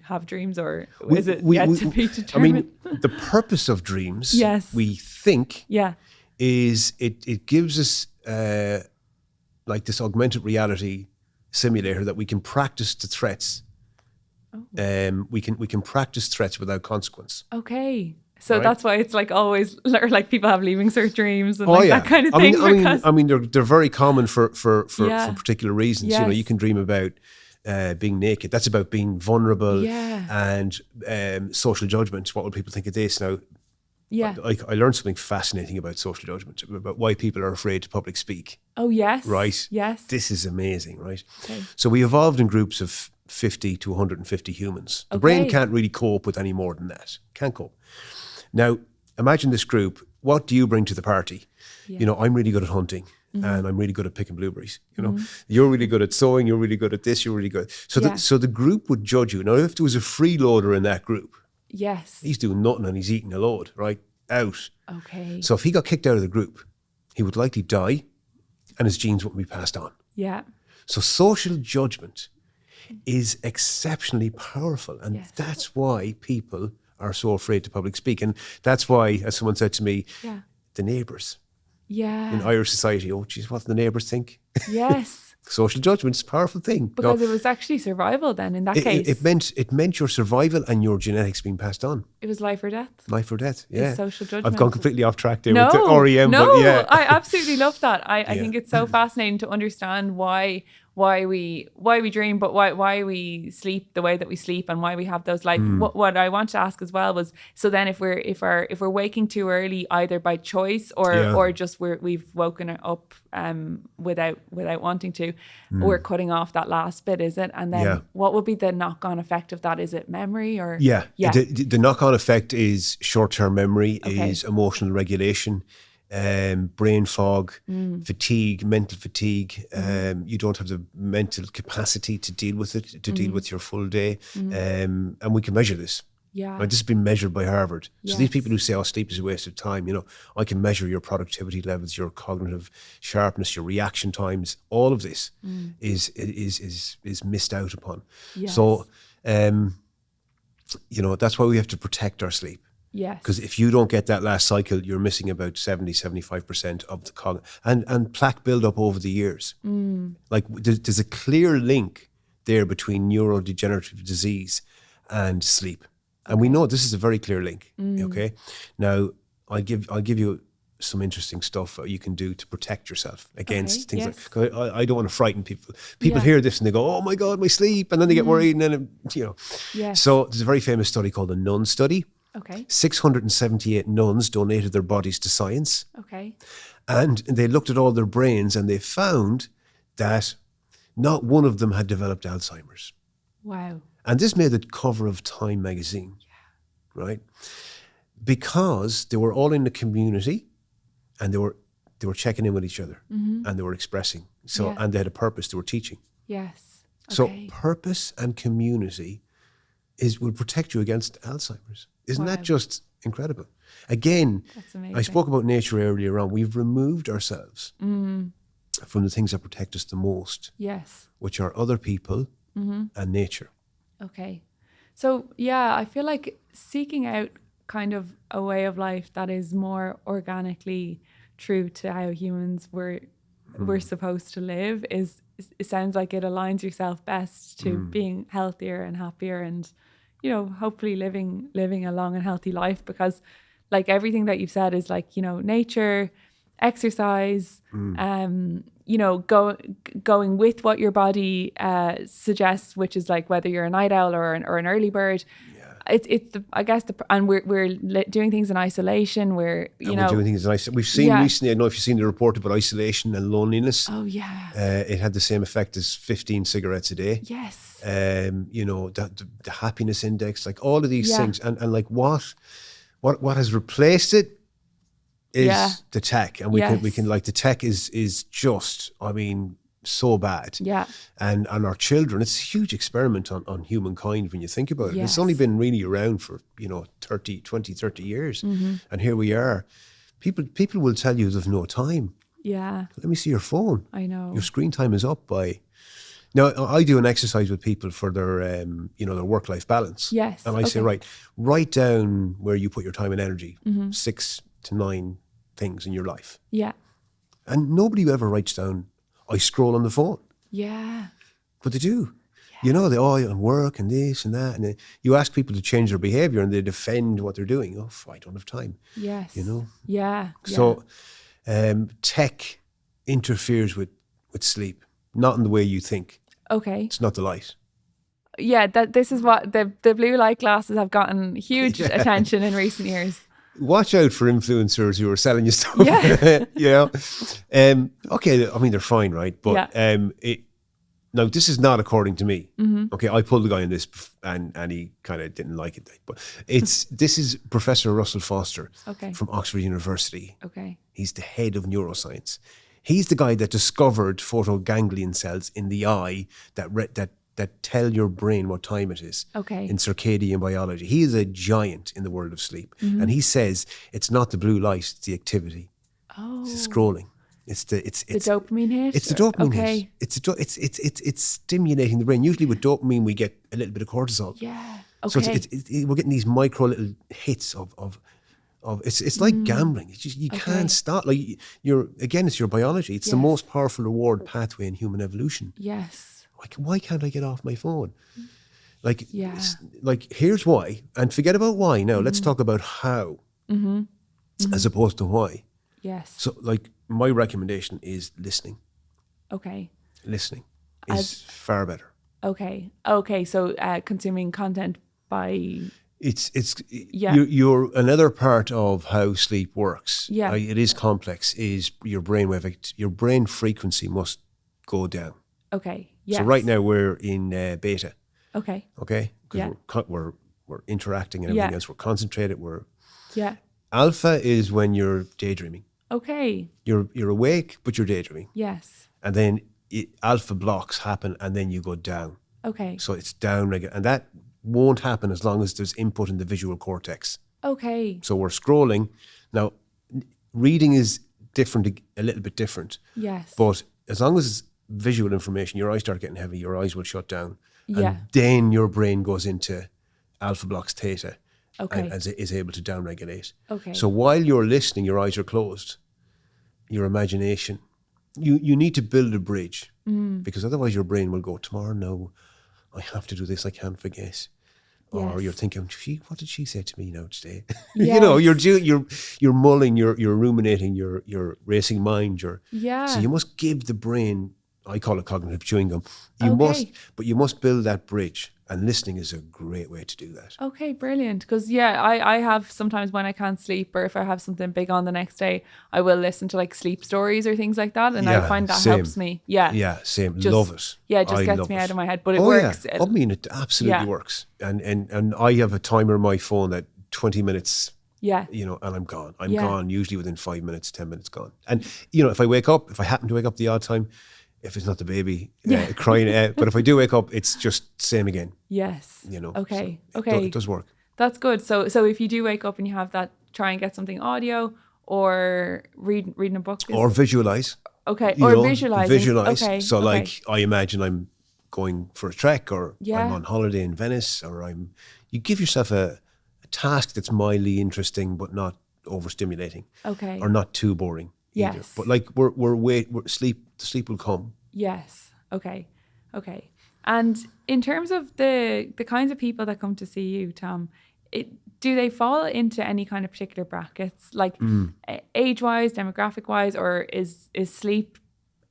have dreams, or is it yet to be determined? I mean, the purpose of dreams, Yes. we think, Yeah. is it gives us like this augmented reality simulator that we can practice the threats. We can practice threats without consequence. Okay. So Right. that's why it's like always, or like people have leaving cert dreams and that kind of I thing. mean, they're very common for Yeah. particular reasons. You know, Yes. you can dream about being naked. That's about being vulnerable. Yeah. And social judgment. What will people think of this? Now, Yeah. I learned something fascinating about social judgment, about why people are afraid to public speak. Oh, yes. Right. Yes. This is amazing, right? Okay. So we evolved in groups of 50 to 150 humans. The brain Okay. can't really cope with any more than that. Can't cope. Now, imagine this group. What do you bring to the party? You know, I'm really good at hunting. And I'm really good at picking blueberries. You know, you're really good at sewing. You're really good at this. You're really good. So, Yeah. so the group would judge you. Now, if there was a freeloader in that group, Yes. he's doing nothing and he's eating a load, right? Out. Okay. So if he got kicked out of the group, he would likely die, and his genes wouldn't be passed on. Yeah. So social judgment is exceptionally powerful, and Yes. that's why people are so afraid to public speak. And that's why, as someone said to me, Yeah. the neighbours Yeah. in Irish society, oh, geez, what do the neighbours think? Yes. Social judgment's a powerful thing. Because it was actually survival then in that case. It meant your survival and your genetics being passed on. It was life or death. Life or death, yeah. Social I've judgment. gone completely off track there No, with the REM, no, but yeah. I absolutely love that. I Yeah. think it's so fascinating to understand why we dream, but why we sleep the way that we sleep, and why we have those like. What I want to ask as well was, so then if we're waking too early, either by choice or just we've woken up without wanting to, we're cutting off that last bit, is it? And then what would be the knock-on effect of that? Is it memory or Yeah. The knock-on effect is short-term memory, is emotional regulation, brain fog, fatigue, mental fatigue. You don't have the mental capacity to deal with it, to deal with your full day. And we can measure this. Yeah. Right? This has been measured by Harvard. So Yes. these people who say, oh, sleep is a waste of time, you know, I can measure your productivity levels, your cognitive sharpness, your reaction times. All of this is missed out upon. Yes. So, you know, that's why we have to protect our sleep. Yes. Because if you don't get that last cycle, you're missing about 75% of the cognitive and plaque buildup over the years. Like there's a clear link there between neurodegenerative disease and sleep. And we know this is a very clear link. Okay. Now I'll give you some interesting stuff you can do to protect yourself against things like, 'cause I don't want to frighten people. People hear this and they go, oh my God, my sleep. And then they get worried and then, you know. Yes. So there's a very famous study called the Nun study. Okay. 678 nuns donated their bodies to science. Okay. And they looked at all their brains and they found that not one of them had developed Alzheimer's. Wow. And this made the cover of Time magazine, right? Because they were all in the community and they were checking in with each other and they were expressing. So and they had a purpose, they were teaching. Yes. So Okay. purpose and community will protect you against Alzheimer's. Isn't that just incredible? Again, That's amazing. I spoke about nature earlier on. We've removed ourselves from the things that protect us the most, Yes. which are other people and nature. Okay. So yeah, I feel like seeking out kind of a way of life that is more organically true to how humans were supposed to live is it sounds like it aligns yourself best to being healthier and happier and, you know, hopefully living a long and healthy life, because like everything that you've said is like, you know, nature, exercise, you know, going with what your body suggests, which is like whether you're a night owl or an early bird. It's and we're doing things in isolation. We're doing things in isolation. We've seen recently. I don't know if you've seen the report about isolation and loneliness. Oh yeah. It had the same effect as 15 cigarettes a day. Yes. You know, the happiness index, like all of these things, and like what has replaced it is the tech, and we can like the tech is just, I mean, so bad. Yeah. And our children, it's a huge experiment on humankind when you think about it. Yes. It's only been really around for, you know, 30 years. And here we are. People will tell you there's no time. Yeah. Let me see your phone. I know. Your screen time is up by... Now, I do an exercise with people for their, their work-life balance. Yes. And I say, right, write down where you put your time and energy, 6 to 9 things in your life. Yeah. And nobody ever writes down, I scroll on the phone. Yeah. But they do. You know, and work and this and that. And then you ask people to change their behavior and they defend what they're doing. Oh, I don't have time. Yes. You know? Yeah. So tech interferes with sleep, not in the way you think. Okay. It's not the light. Yeah, this is what the blue light glasses have gotten huge attention in recent years. Watch out for influencers who are selling you stuff. Yeah. You know? Okay, I mean, they're fine, right? But now, this is not according to me. Okay, I pulled the guy in this and he kind of didn't like it. But this is Professor Russell Foster from Oxford University. Okay. He's the head of neuroscience. He's the guy that discovered photoganglion cells in the eye that tell your brain what time it is in circadian biology. He is a giant in the world of sleep. And he says it's not the blue light, it's the activity. Oh. It's the scrolling. It's the dopamine hit? It's the dopamine hit. It's stimulating the brain. Usually with dopamine we get a little bit of cortisol. Yeah. Okay. So we're getting these micro little hits of it's like gambling. It's just, you can't stop. Like it's your biology. It's the most powerful reward pathway in human evolution. Yes. Why can't I get off my phone? Like here's why, and forget about why now. Let's talk about how, as opposed to why. Yes. So like my recommendation is listening. Okay. Listening is far better. Okay. So consuming content by... You're another part of how sleep works. Yeah. It is complex. Is your brainwave, your brain frequency must go down. Okay. Yes. So right now we're in beta. Okay. Okay. Because we're interacting and everything else. We're concentrated. Alpha is when you're daydreaming. Okay. You're awake, but you're daydreaming. Yes. And then alpha blocks happen, and then you go down. Okay. So it's down again, and that won't happen as long as there's input in the visual cortex. Okay. So we're scrolling. Now, reading is different, a little bit different. Yes. But as long as it's visual information, your eyes start getting heavy, your eyes will shut down. Yeah. And then your brain goes into alpha blocks theta. Okay. And is able to downregulate. Okay. So while you're listening, your eyes are closed. Your imagination, you need to build a bridge because otherwise your brain will go, tomorrow, no, I have to do this, I can't forget. Yes. Or you're thinking, what did she say to me now today? Yes. You know, you're mulling, you're ruminating, you're racing mind. So you must give the brain, I call it cognitive chewing gum. You must build that bridge. And listening is a great way to do that. Okay, brilliant. Because I have sometimes when I can't sleep or if I have something big on the next day, I will listen to like sleep stories or things like that. And I find that helps me. Yeah. Yeah, same. Love it. Yeah, it just gets me out of my head. But it works. Yeah. I mean, it absolutely works. And I have a timer on my phone that 20 minutes, you know, and I'm gone. I'm gone usually within 5 minutes, 10 minutes gone. And, you know, if I happen to wake up the odd time, if it's not the baby crying, but if I do wake up, it's just same again. Yes. You know. Okay. So it does work. That's good. So if you do wake up and you have that, try and get something audio or reading a book. Or visualize. Okay. Or visualize. Visualize. Okay. So like I imagine I'm going for a trek or I'm on holiday in Venice or you give yourself a task that's mildly interesting but not overstimulating. Okay. Or not too boring. Yes. Either. But like the sleep will come. Yes. Okay. And in terms of the kinds of people that come to see you, Tom, do they fall into any kind of particular brackets, like age-wise, demographic-wise, or is sleep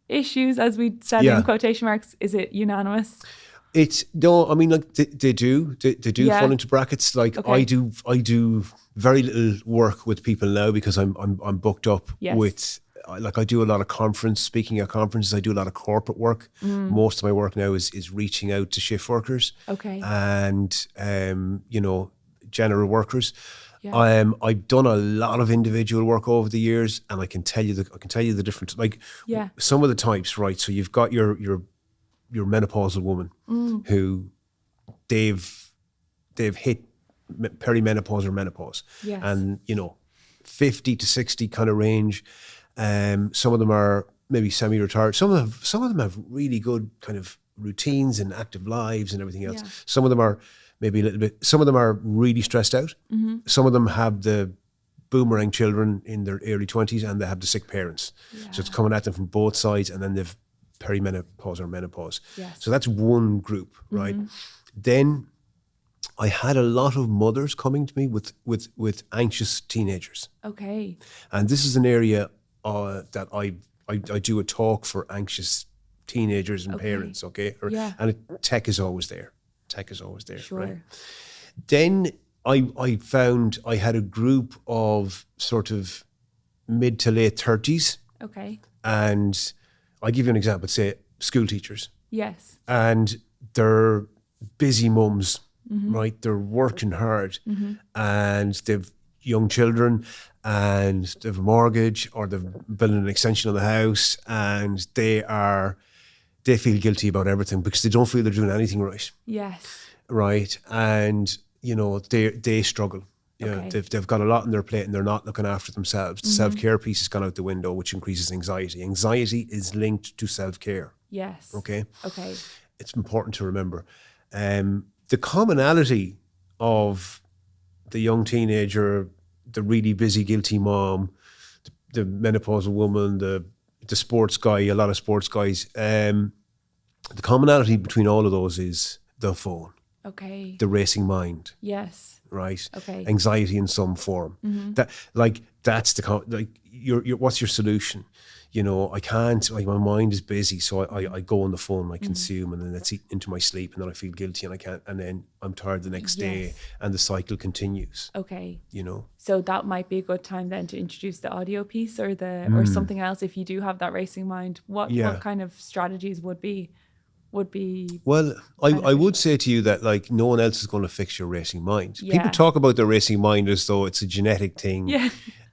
issues, as we said in quotation marks, is it unanimous? I mean, like they do fall into brackets. Like I do very little work with people now because I'm booked up with. Like I do a lot of speaking at conferences. I do a lot of corporate work. Most of my work now is reaching out to shift workers. Okay. And you know, general workers. Yeah. I've done a lot of individual work over the years, and I can tell you the difference. Like some of the types, right? So you've got your menopausal woman who they've hit perimenopause or menopause, and you know, 50 to 60 kind of range. Some of them are maybe semi-retired. Some of them have really good kind of routines and active lives and everything else. Yeah. Some of them are maybe a little bit. Some of them are really stressed out. Some of them have the boomerang children in their early 20s, and they have the sick parents. Yeah. So it's coming at them from both sides, and then they've perimenopause or menopause. Yes. So that's one group, right? Then I had a lot of mothers coming to me with anxious teenagers. Okay. And this is an area that I do a talk for anxious teenagers and parents, okay? And tech is always there. Sure. Right? Then I found I had a group of sort of mid to late 30s. Okay. And I give you an example, say school teachers. Yes. And they're busy mums, right? They're working hard and they've young children and they've a mortgage or they've built an extension of the house, and they feel guilty about everything because they don't feel they're doing anything right. Yes. Right. And, you know, they struggle. Yeah, Okay. they've got a lot on their plate and they're not looking after themselves. The self-care piece has gone out the window, which increases anxiety. Anxiety is linked to self-care. Yes. Okay. Okay. It's important to remember. The commonality of the young teenager, the really busy, guilty mom, the menopausal woman, the sports guy, a lot of sports guys. The commonality between all of those is the phone, Okay. the racing mind, Yes. right? Okay. Anxiety in some form. That's what's your solution? You know, I can't, like my mind is busy, so I go on the phone, I consume, and then that's into my sleep, and then I feel guilty and I can't, and then I'm tired the next day, and the cycle continues. Okay. You know? So that might be a good time then to introduce the audio piece or or something else if you do have that racing mind. What kind of strategies would be Well, I would say to you that like no one else is going to fix your racing mind. Yeah. People talk about their racing mind as though it's a genetic thing. Yeah.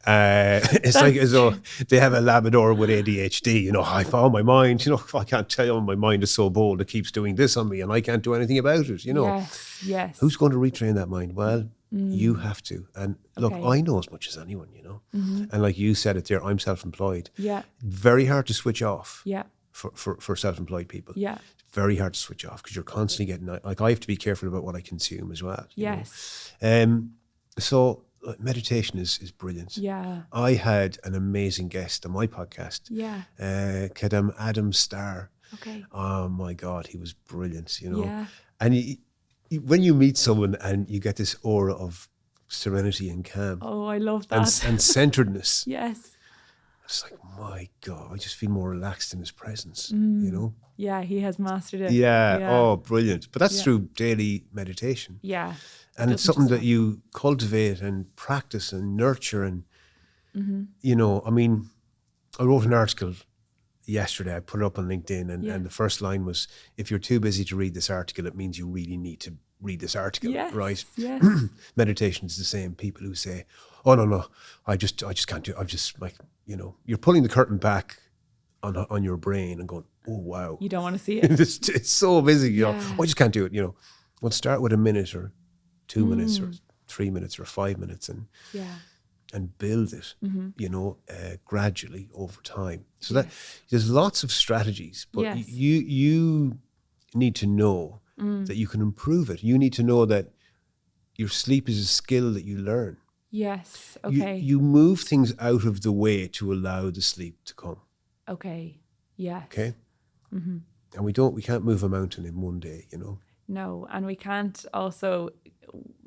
It's like as though they have a Labrador with ADHD. You know, I found my mind. You know, I can't tell you, my mind is so bold; it keeps doing this on me, and I can't do anything about it. You know, Yes. who's going to retrain that mind? Well, you have to. And look, Okay. I know as much as anyone. You know, and like you said it there, I'm self-employed. Yeah. Very hard to switch off. Yeah. For self-employed people. Yeah. Very hard to switch off because you're constantly getting, like I have to be careful about what I consume as well. Yes. So meditation is brilliant. Yeah. I had an amazing guest on my podcast. Yeah. Adam Starr. Okay. Oh my God, he was brilliant, you know. Yeah. And when you meet someone and you get this aura of serenity and calm Oh, I love that. and centeredness. Yes. It's like, my God, I just feel more relaxed in his presence, you know? Yeah, he has mastered it. Yeah. Oh, brilliant. But that's Yeah. through daily meditation. Yeah. And it's doesn't something just that you cultivate and practice and nurture. And, you know, I mean, I wrote an article yesterday. I put it up on LinkedIn. And the first line was, if you're too busy to read this article, it means you really need to read this article, Yes. right? Yes. Meditation is the same. People who say, oh, no, I just can't do it. I'm just like, you know, you're pulling the curtain back on your brain and going, oh, wow. You don't want to see it. It's so busy, you know. Yeah. Oh, I just can't do it, you know. We'll start with a minute or 2 minutes or 3 minutes or 5 minutes and build it, you know, gradually over time. So that there's lots of strategies, but you need to know that you can improve it. You need to know that your sleep is a skill that you learn. Yes. Okay. You move things out of the way to allow the sleep to come. Okay. Yes. Okay. And we can't move a mountain in one day, you know. No, and we can't also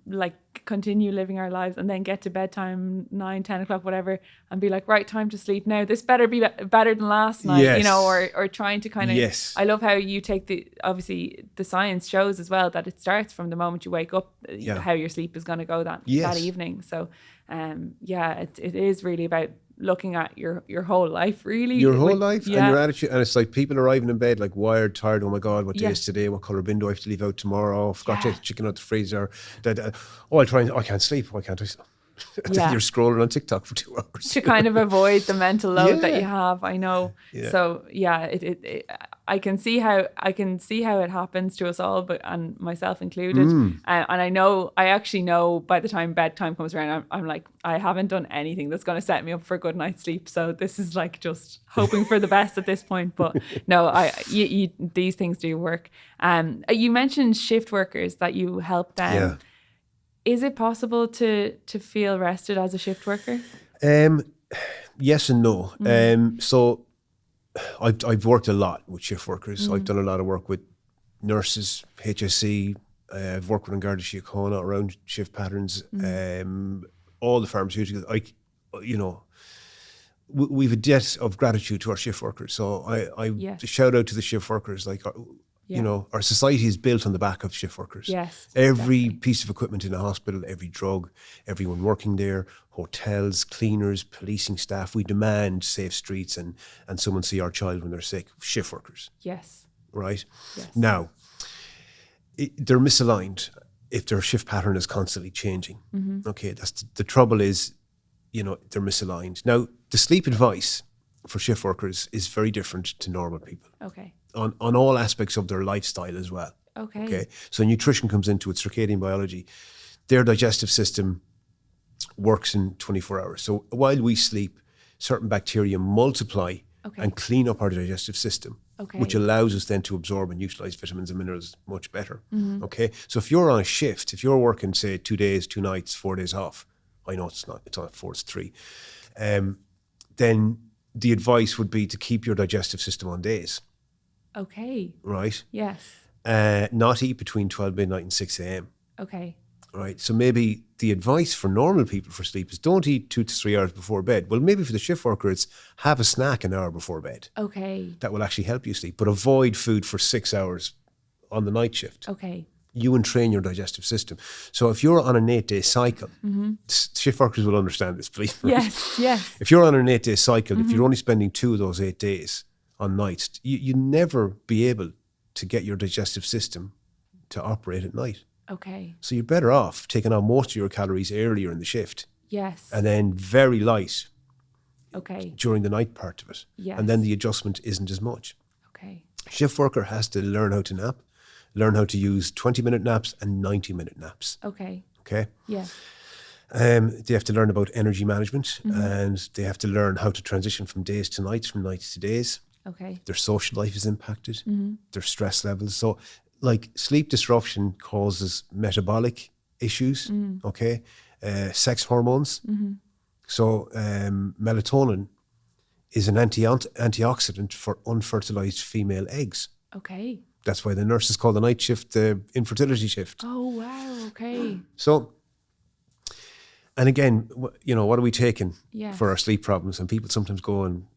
like continue living our lives and then get to bedtime 9, 10 o'clock, whatever, and be like, right, time to sleep now. This better be better than last night, you know, or trying to kind of. Yes. I love how you take obviously the science shows as well that it starts from the moment you wake up, how your sleep is going to go that evening. So, it is really about looking at your whole life, really. Your whole life and your attitude. And it's like people arriving in bed like wired, tired. Oh my God, what day is today? What colour bin do I have to leave out tomorrow? I've got chicken out the freezer. I'll try and I can't sleep. Why can't I? You're scrolling on TikTok for 2 hours. To kind of avoid the mental load that you have. I know. Yeah. So I can see how it happens to us all, and myself included. And I actually know by the time bedtime comes around, I'm like, I haven't done anything that's going to set me up for a good night's sleep. So this is like just hoping for the best at this point. But no, these things do work. You mentioned shift workers, that you help them. Yeah. Is it possible to feel rested as a shift worker? Yes and no. So I've worked a lot with shift workers. I've done a lot of work with nurses, HSE. I've worked with An Garda Síochána around shift patterns. All the pharmaceuticals. We've a debt of gratitude to our shift workers. So I shout out to the shift workers. Like, our society is built on the back of shift workers. Yes. Every definitely. piece of equipment in a hospital, every drug, everyone working there, hotels, cleaners, policing staff. We demand safe streets and someone see our child when they're sick. Shift workers. Yes. Right? Yes. Now, they're misaligned if their shift pattern is constantly changing. Okay, that's the trouble is, they're misaligned. Now, the sleep advice for shift workers is very different to normal people. Okay. On all aspects of their lifestyle as well. Okay. So nutrition comes into it, circadian biology. Their digestive system works in 24 hours. So while we sleep, certain bacteria multiply and clean up our digestive system, which allows us then to absorb and utilize vitamins and minerals much better. Okay. So if you're on a shift, if you're working, say, 2 days, 2 nights, 4 days off, I know it's not 4, it's 3, then the advice would be to keep your digestive system on days. Okay. Right? Yes. Not eat between 12 midnight and 6 a.m. Okay. Right. So maybe the advice for normal people for sleep is don't eat 2 to 3 hours before bed. Well, maybe for the shift worker, it's have a snack an hour before bed. Okay. That will actually help you sleep. But avoid food for 6 hours on the night shift. Okay. You entrain your digestive system. So if you're on an 8-day cycle, shift workers will understand this, please. Yes. Yes. If you're on an 8-day cycle, if you're only spending 2 of those 8 days on nights, you never be able to get your digestive system to operate at night. Okay. So you're better off taking on most of your calories earlier in the shift. Yes. And then very light during the night part of it. Yes. And then the adjustment isn't as much. Okay. Shift worker has to learn how to nap, learn how to use 20-minute naps and 90-minute naps. Okay. Okay? Yeah. They have to learn about energy management and they have to learn how to transition from days to nights, from nights to days. Okay. Their social life is impacted, their stress levels. So like sleep disruption causes metabolic issues, sex hormones. So melatonin is an antioxidant for unfertilized female eggs. Okay. That's why the nurses call the night shift the infertility shift. Oh, wow. Okay. So, and again, what are we taking Yes. for our sleep problems? And people sometimes go on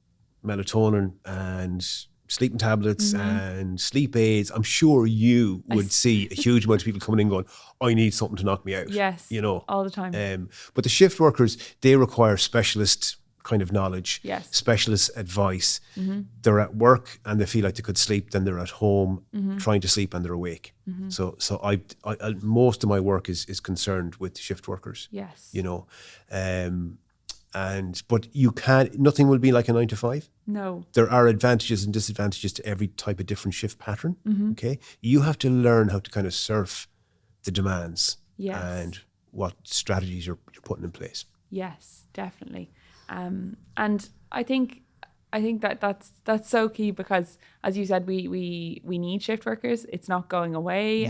melatonin and sleeping tablets and sleep aids. I'm sure you would see a huge amount of people coming in going, I need something to knock me out. Yes. All the time. But the shift workers, they require specialist kind of knowledge, specialist advice. They're at work and they feel like they could sleep, then they're at home trying to sleep and they're awake. So I most of my work is concerned with shift workers. Yes. But nothing will be like a 9 to 5. No. There are advantages and disadvantages to every type of different shift pattern. Okay. You have to learn how to kind of surf the demands and what strategies you're putting in place. Yes, definitely. And I think that's so key because, as you said, we need shift workers. It's not going away,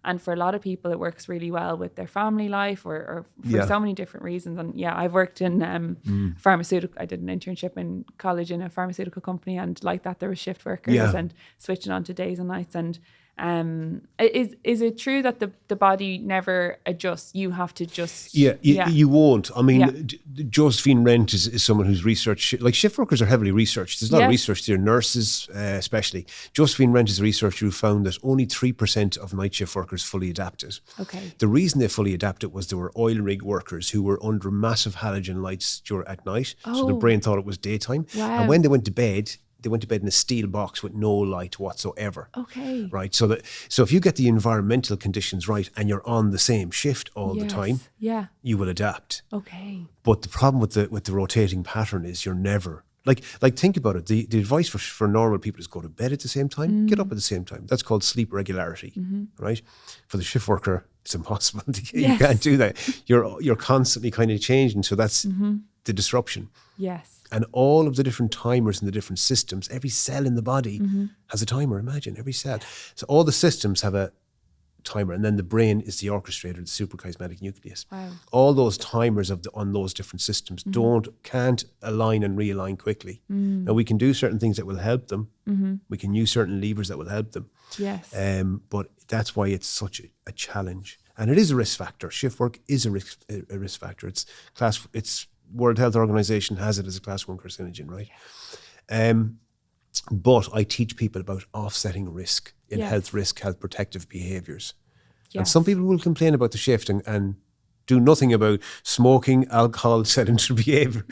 and for a lot of people, it works really well with their family life or for so many different reasons. And I've worked in pharmaceutical. I did an internship in college in a pharmaceutical company, and like that, there was shift workers and switching on to days and nights. And is it true that the body never adjusts? You have to just you won't. I mean, Josephine Rent is someone who's researched, like shift workers are heavily researched. There's a lot of research there, nurses especially. Josephine Rent is a researcher who found that only 3% of night shift workers fully adapted. Okay. The reason they fully adapted was there were oil rig workers who were under massive halogen lights at night, so the brain thought it was daytime. Wow. And when they went to bed in a steel box with no light whatsoever. Okay. Right. So if you get the environmental conditions right and you're on the same shift all the time, you will adapt. Okay. But the problem with the rotating pattern is you're never Like think about it. The advice for normal people is go to bed at the same time, get up at the same time. That's called sleep regularity, right? For the shift worker, it's impossible. You can't do that. You're constantly kind of changing. So that's the disruption. Yes. And all of the different timers in the different systems, every cell in the body has a timer. Imagine every cell. So all the systems have a timer, and then the brain is the orchestrator, the suprachiasmatic nucleus. Wow. All those timers on those different systems can't align and realign quickly. Now we can do certain things that will help them. We can use certain levers that will help them. Yes. But that's why it's such a challenge, and it is a risk factor. Shift work is a risk factor. It's World Health Organization has it as a class 1 carcinogen, right? But I teach people about offsetting risk in health protective behaviours. Yes. And some people will complain about the shift and do nothing about smoking, alcohol, sedentary behaviour,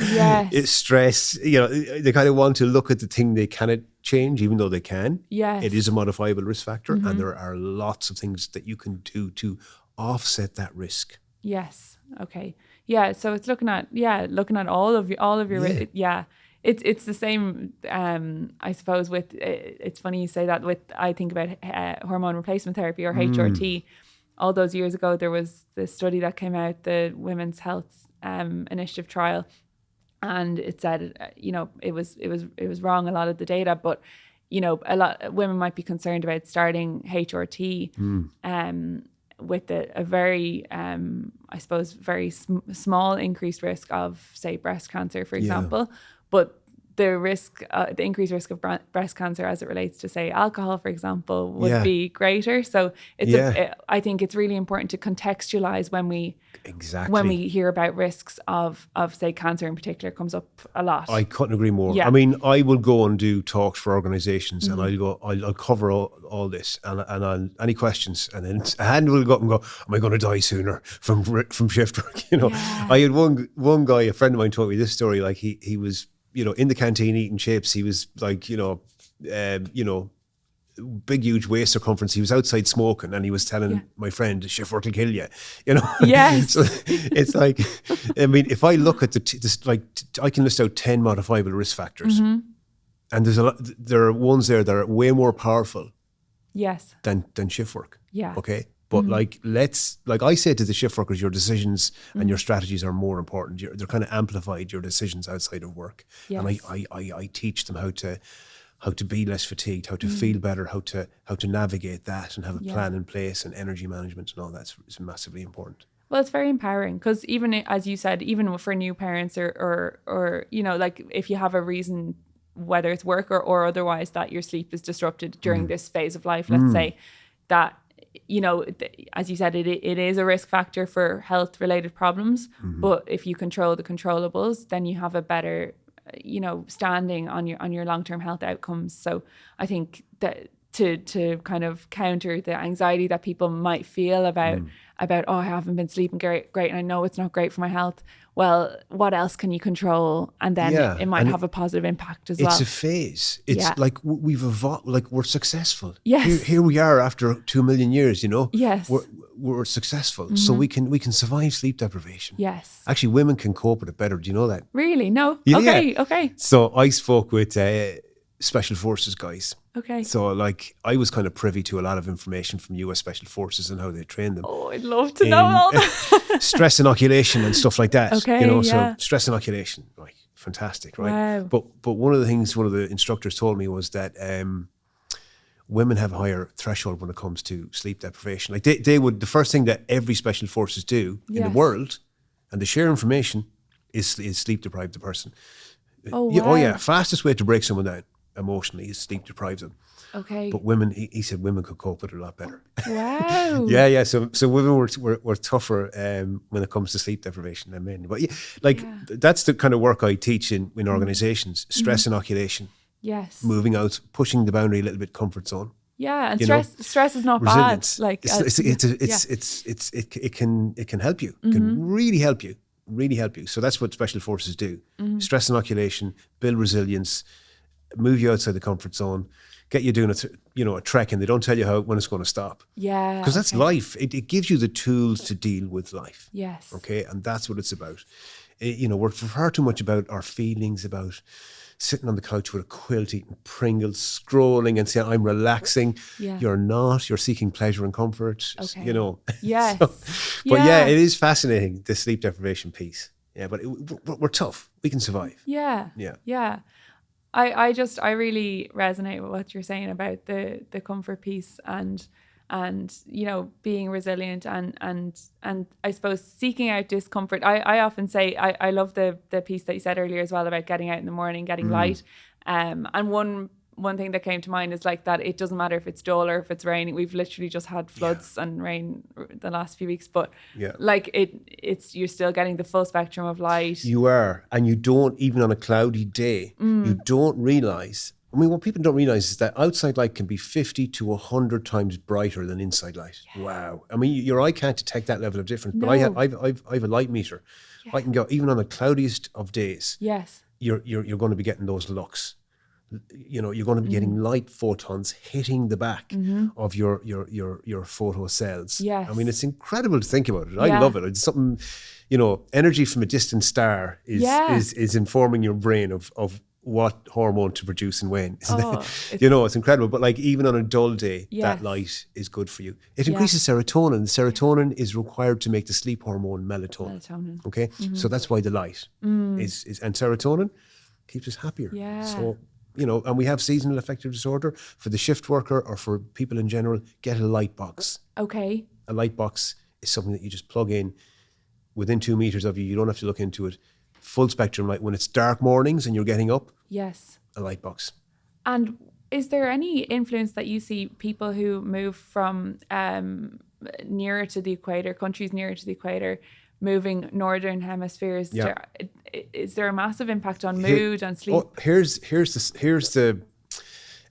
stress. They kind of want to look at the thing they cannot change, even though they can. Yes. It is a modifiable risk factor, and there are lots of things that you can do to offset that risk. Yes. Okay. Yeah. So it's looking at all of your It's the same. I suppose with it's funny you say that. I think about hormone replacement therapy or HRT. All those years ago, there was the study that came out, the Women's Health Initiative trial, and it said it was wrong, a lot of the data, but a lot of women might be concerned about starting HRT with a very I suppose very small increased risk of, say, breast cancer, for example, but the increased risk of breast cancer as it relates to, say, alcohol, for example, would be greater. So I think it's really important to contextualize when we hear about risks of say cancer in particular comes up a lot. I couldn't agree more. Yeah. I mean, I will go and do talks for organisations, and I'll cover all this, and I'll any questions, and then a hand will go up and go, am I going to die sooner from shift work? I had one guy, a friend of mine, told me this story. Like he was in the canteen eating chips. He was like, big, huge waist circumference. He was outside smoking, and he was telling my friend, shift work will kill you. Yes. So it's like, I mean, if I look at I can list out 10 modifiable risk factors, and there are ones there that are way more powerful. Yes. Than shift work. Yeah. Okay. But like I say to the shift workers, your decisions and your strategies are more important. They're kind of amplified, your decisions outside of work. Yes. And I teach them how to be less fatigued, how to feel better, how to navigate that, and have a plan in place, and energy management and all that is massively important. Well, it's very empowering, because even, as you said, even for new parents or like if you have a reason, whether it's work or otherwise, that your sleep is disrupted during this phase of life, let's say, that as you said, it is a risk factor for health related problems. But if you control the controllables, then you have a better standing on your long-term health outcomes. So I think that to kind of counter the anxiety that people might feel about I haven't been sleeping great, and I know it's not great for my health. Well, what else can you control? And then it might have a positive impact as well. It's a phase. It's like we've evolved, like we're successful. Yes. Here we are after 2 million years, Yes. We're successful. So we can survive sleep deprivation. Yes. Actually, women can cope with it better. Do you know that? Really? No. Yeah. Okay. So I spoke with Special Forces guys. Okay. So like I was kind of privy to a lot of information from US Special Forces and how they train them. Oh, I'd love to know all that. Stress inoculation and stuff like that. Okay, So stress inoculation, like fantastic, right? Wow. But one of the things one of the instructors told me was that women have a higher threshold when it comes to sleep deprivation. Like they would, the first thing that every Special Forces do in the world, and they share information, is sleep deprive the person. Oh, wow. Fastest way to break someone down emotionally is sleep deprive them. Okay. But women, he said women could cope with it a lot better. Wow. Yeah. So women were tougher when it comes to sleep deprivation than men. But that's the kind of work I teach in organizations. Stress inoculation. Yes. Moving out, pushing the boundary a little bit, comfort zone. Yeah, and stress is not resilience. bad. Like it can help you. It can really help you. Really help you. So that's what Special Forces do. Stress inoculation, build resilience, move you outside the comfort zone, get you doing a trek, and they don't tell you when it's going to stop. Yeah. Because that's life. It gives you the tools to deal with life. Yes. Okay, and that's what it's about. We're far too much about our feelings, about sitting on the couch with a quilt, eating Pringles, scrolling and saying, I'm relaxing. Yeah. You're not. You're seeking pleasure and comfort, Okay. you know. Yes. But yeah, it is fascinating, the sleep deprivation piece. Yeah, but we're tough. We can survive. Yeah. Yeah. Yeah. I really resonate with what you're saying about the comfort piece and you know, being resilient and I suppose seeking out discomfort. I often say I love the piece that you said earlier as well about getting out in the morning, getting light. And one thing that came to mind is like that it doesn't matter if it's dull or if it's raining. We've literally just had floods and rain the last few weeks, but like it's you're still getting the full spectrum of light. You are, and you don't, even on a cloudy day, you don't realise. I mean, what people don't realise is that outside light can be 50 to 100 times brighter than inside light. Yeah. Wow. I mean, your eye can't detect that level of difference, but I've a light meter. Yeah. I can go, even on the cloudiest of days, yes, you're going to be getting those lux. You know, you're going to be getting light photons hitting the back of your photo cells. Yes. I mean, it's incredible to think about it. I love it. It's something, you know, energy from a distant star is informing your brain of what hormone to produce and when. You know, it's incredible. But like even on a dull day, that light is good for you. It increases serotonin. Serotonin is required to make the sleep hormone melatonin. Okay, so that's why the light is and serotonin keeps us happier. Yeah. So, you know, and we have seasonal affective disorder for the shift worker or for people in general. Get a light box. Okay. A light box is something that you just plug in within 2 meters of you. You don't have to look into it. Full spectrum light. When it's dark mornings and you're getting up, yes, a light box. And is there any influence that you see people who move from nearer to the equator, countries nearer to the equator, moving northern hemispheres? Is there a massive impact on mood and sleep? Oh, here's the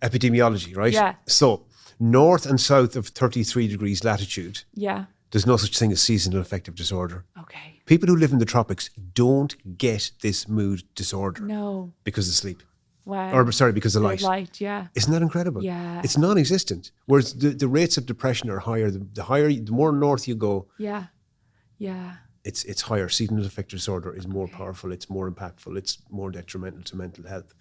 epidemiology, right? Yeah. So north and south of 33 degrees latitude. Yeah. There's no such thing as seasonal affective disorder. Okay. People who live in the tropics don't get this mood disorder. No. Because of sleep. Wow. Or sorry, because of light. Light, yeah. Isn't that incredible? Yeah. It's non-existent. Whereas the rates of depression are higher. The more north you go. Yeah. Yeah. It's higher. Seasonal affective disorder is more powerful. It's more impactful. It's more detrimental to mental health.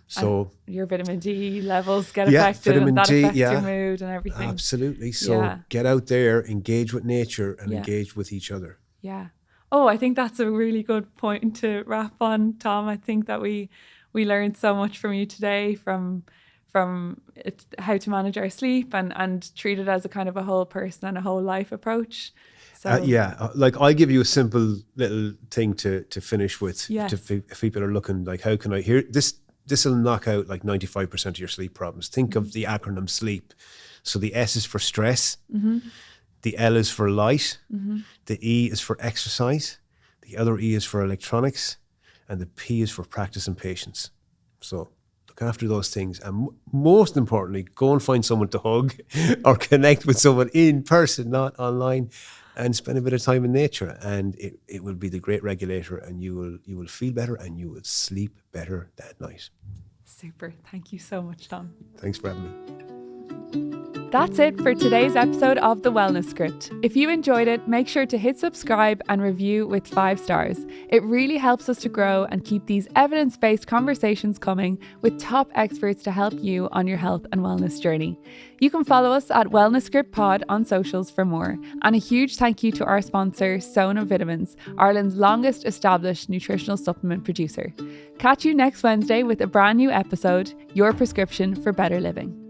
So and your vitamin D levels get affected, and that affects your mood and everything. Absolutely. So get out there, engage with nature, and engage with each other. Yeah. Oh, I think that's a really good point to wrap on, Tom. I think that we learned so much from you today, from how to manage our sleep and treat it as a kind of a whole person and a whole life approach. So like I'll give you a simple little thing to finish with. Yes. If people are looking like, how can I hear this? This will knock out like 95% of your sleep problems. Think of the acronym SLEEP. So the S is for stress. The L is for light. The E is for exercise. The other E is for electronics. And the P is for practice and patience. So look after those things. And most importantly, go and find someone to hug or connect with someone in person, not online, and spend a bit of time in nature. And it will be the great regulator, and you will feel better and you will sleep better that night. Super. Thank you so much, Tom. Thanks for having me. That's it for today's episode of The Wellness Script. If you enjoyed it, make sure to hit subscribe and review with 5 stars. It really helps us to grow and keep these evidence-based conversations coming with top experts to help you on your health and wellness journey. You can follow us at Wellness Script Pod on socials for more. And a huge thank you to our sponsor, Sona Vitamins, Ireland's longest established nutritional supplement producer. Catch you next Wednesday with a brand new episode, Your Prescription for Better Living.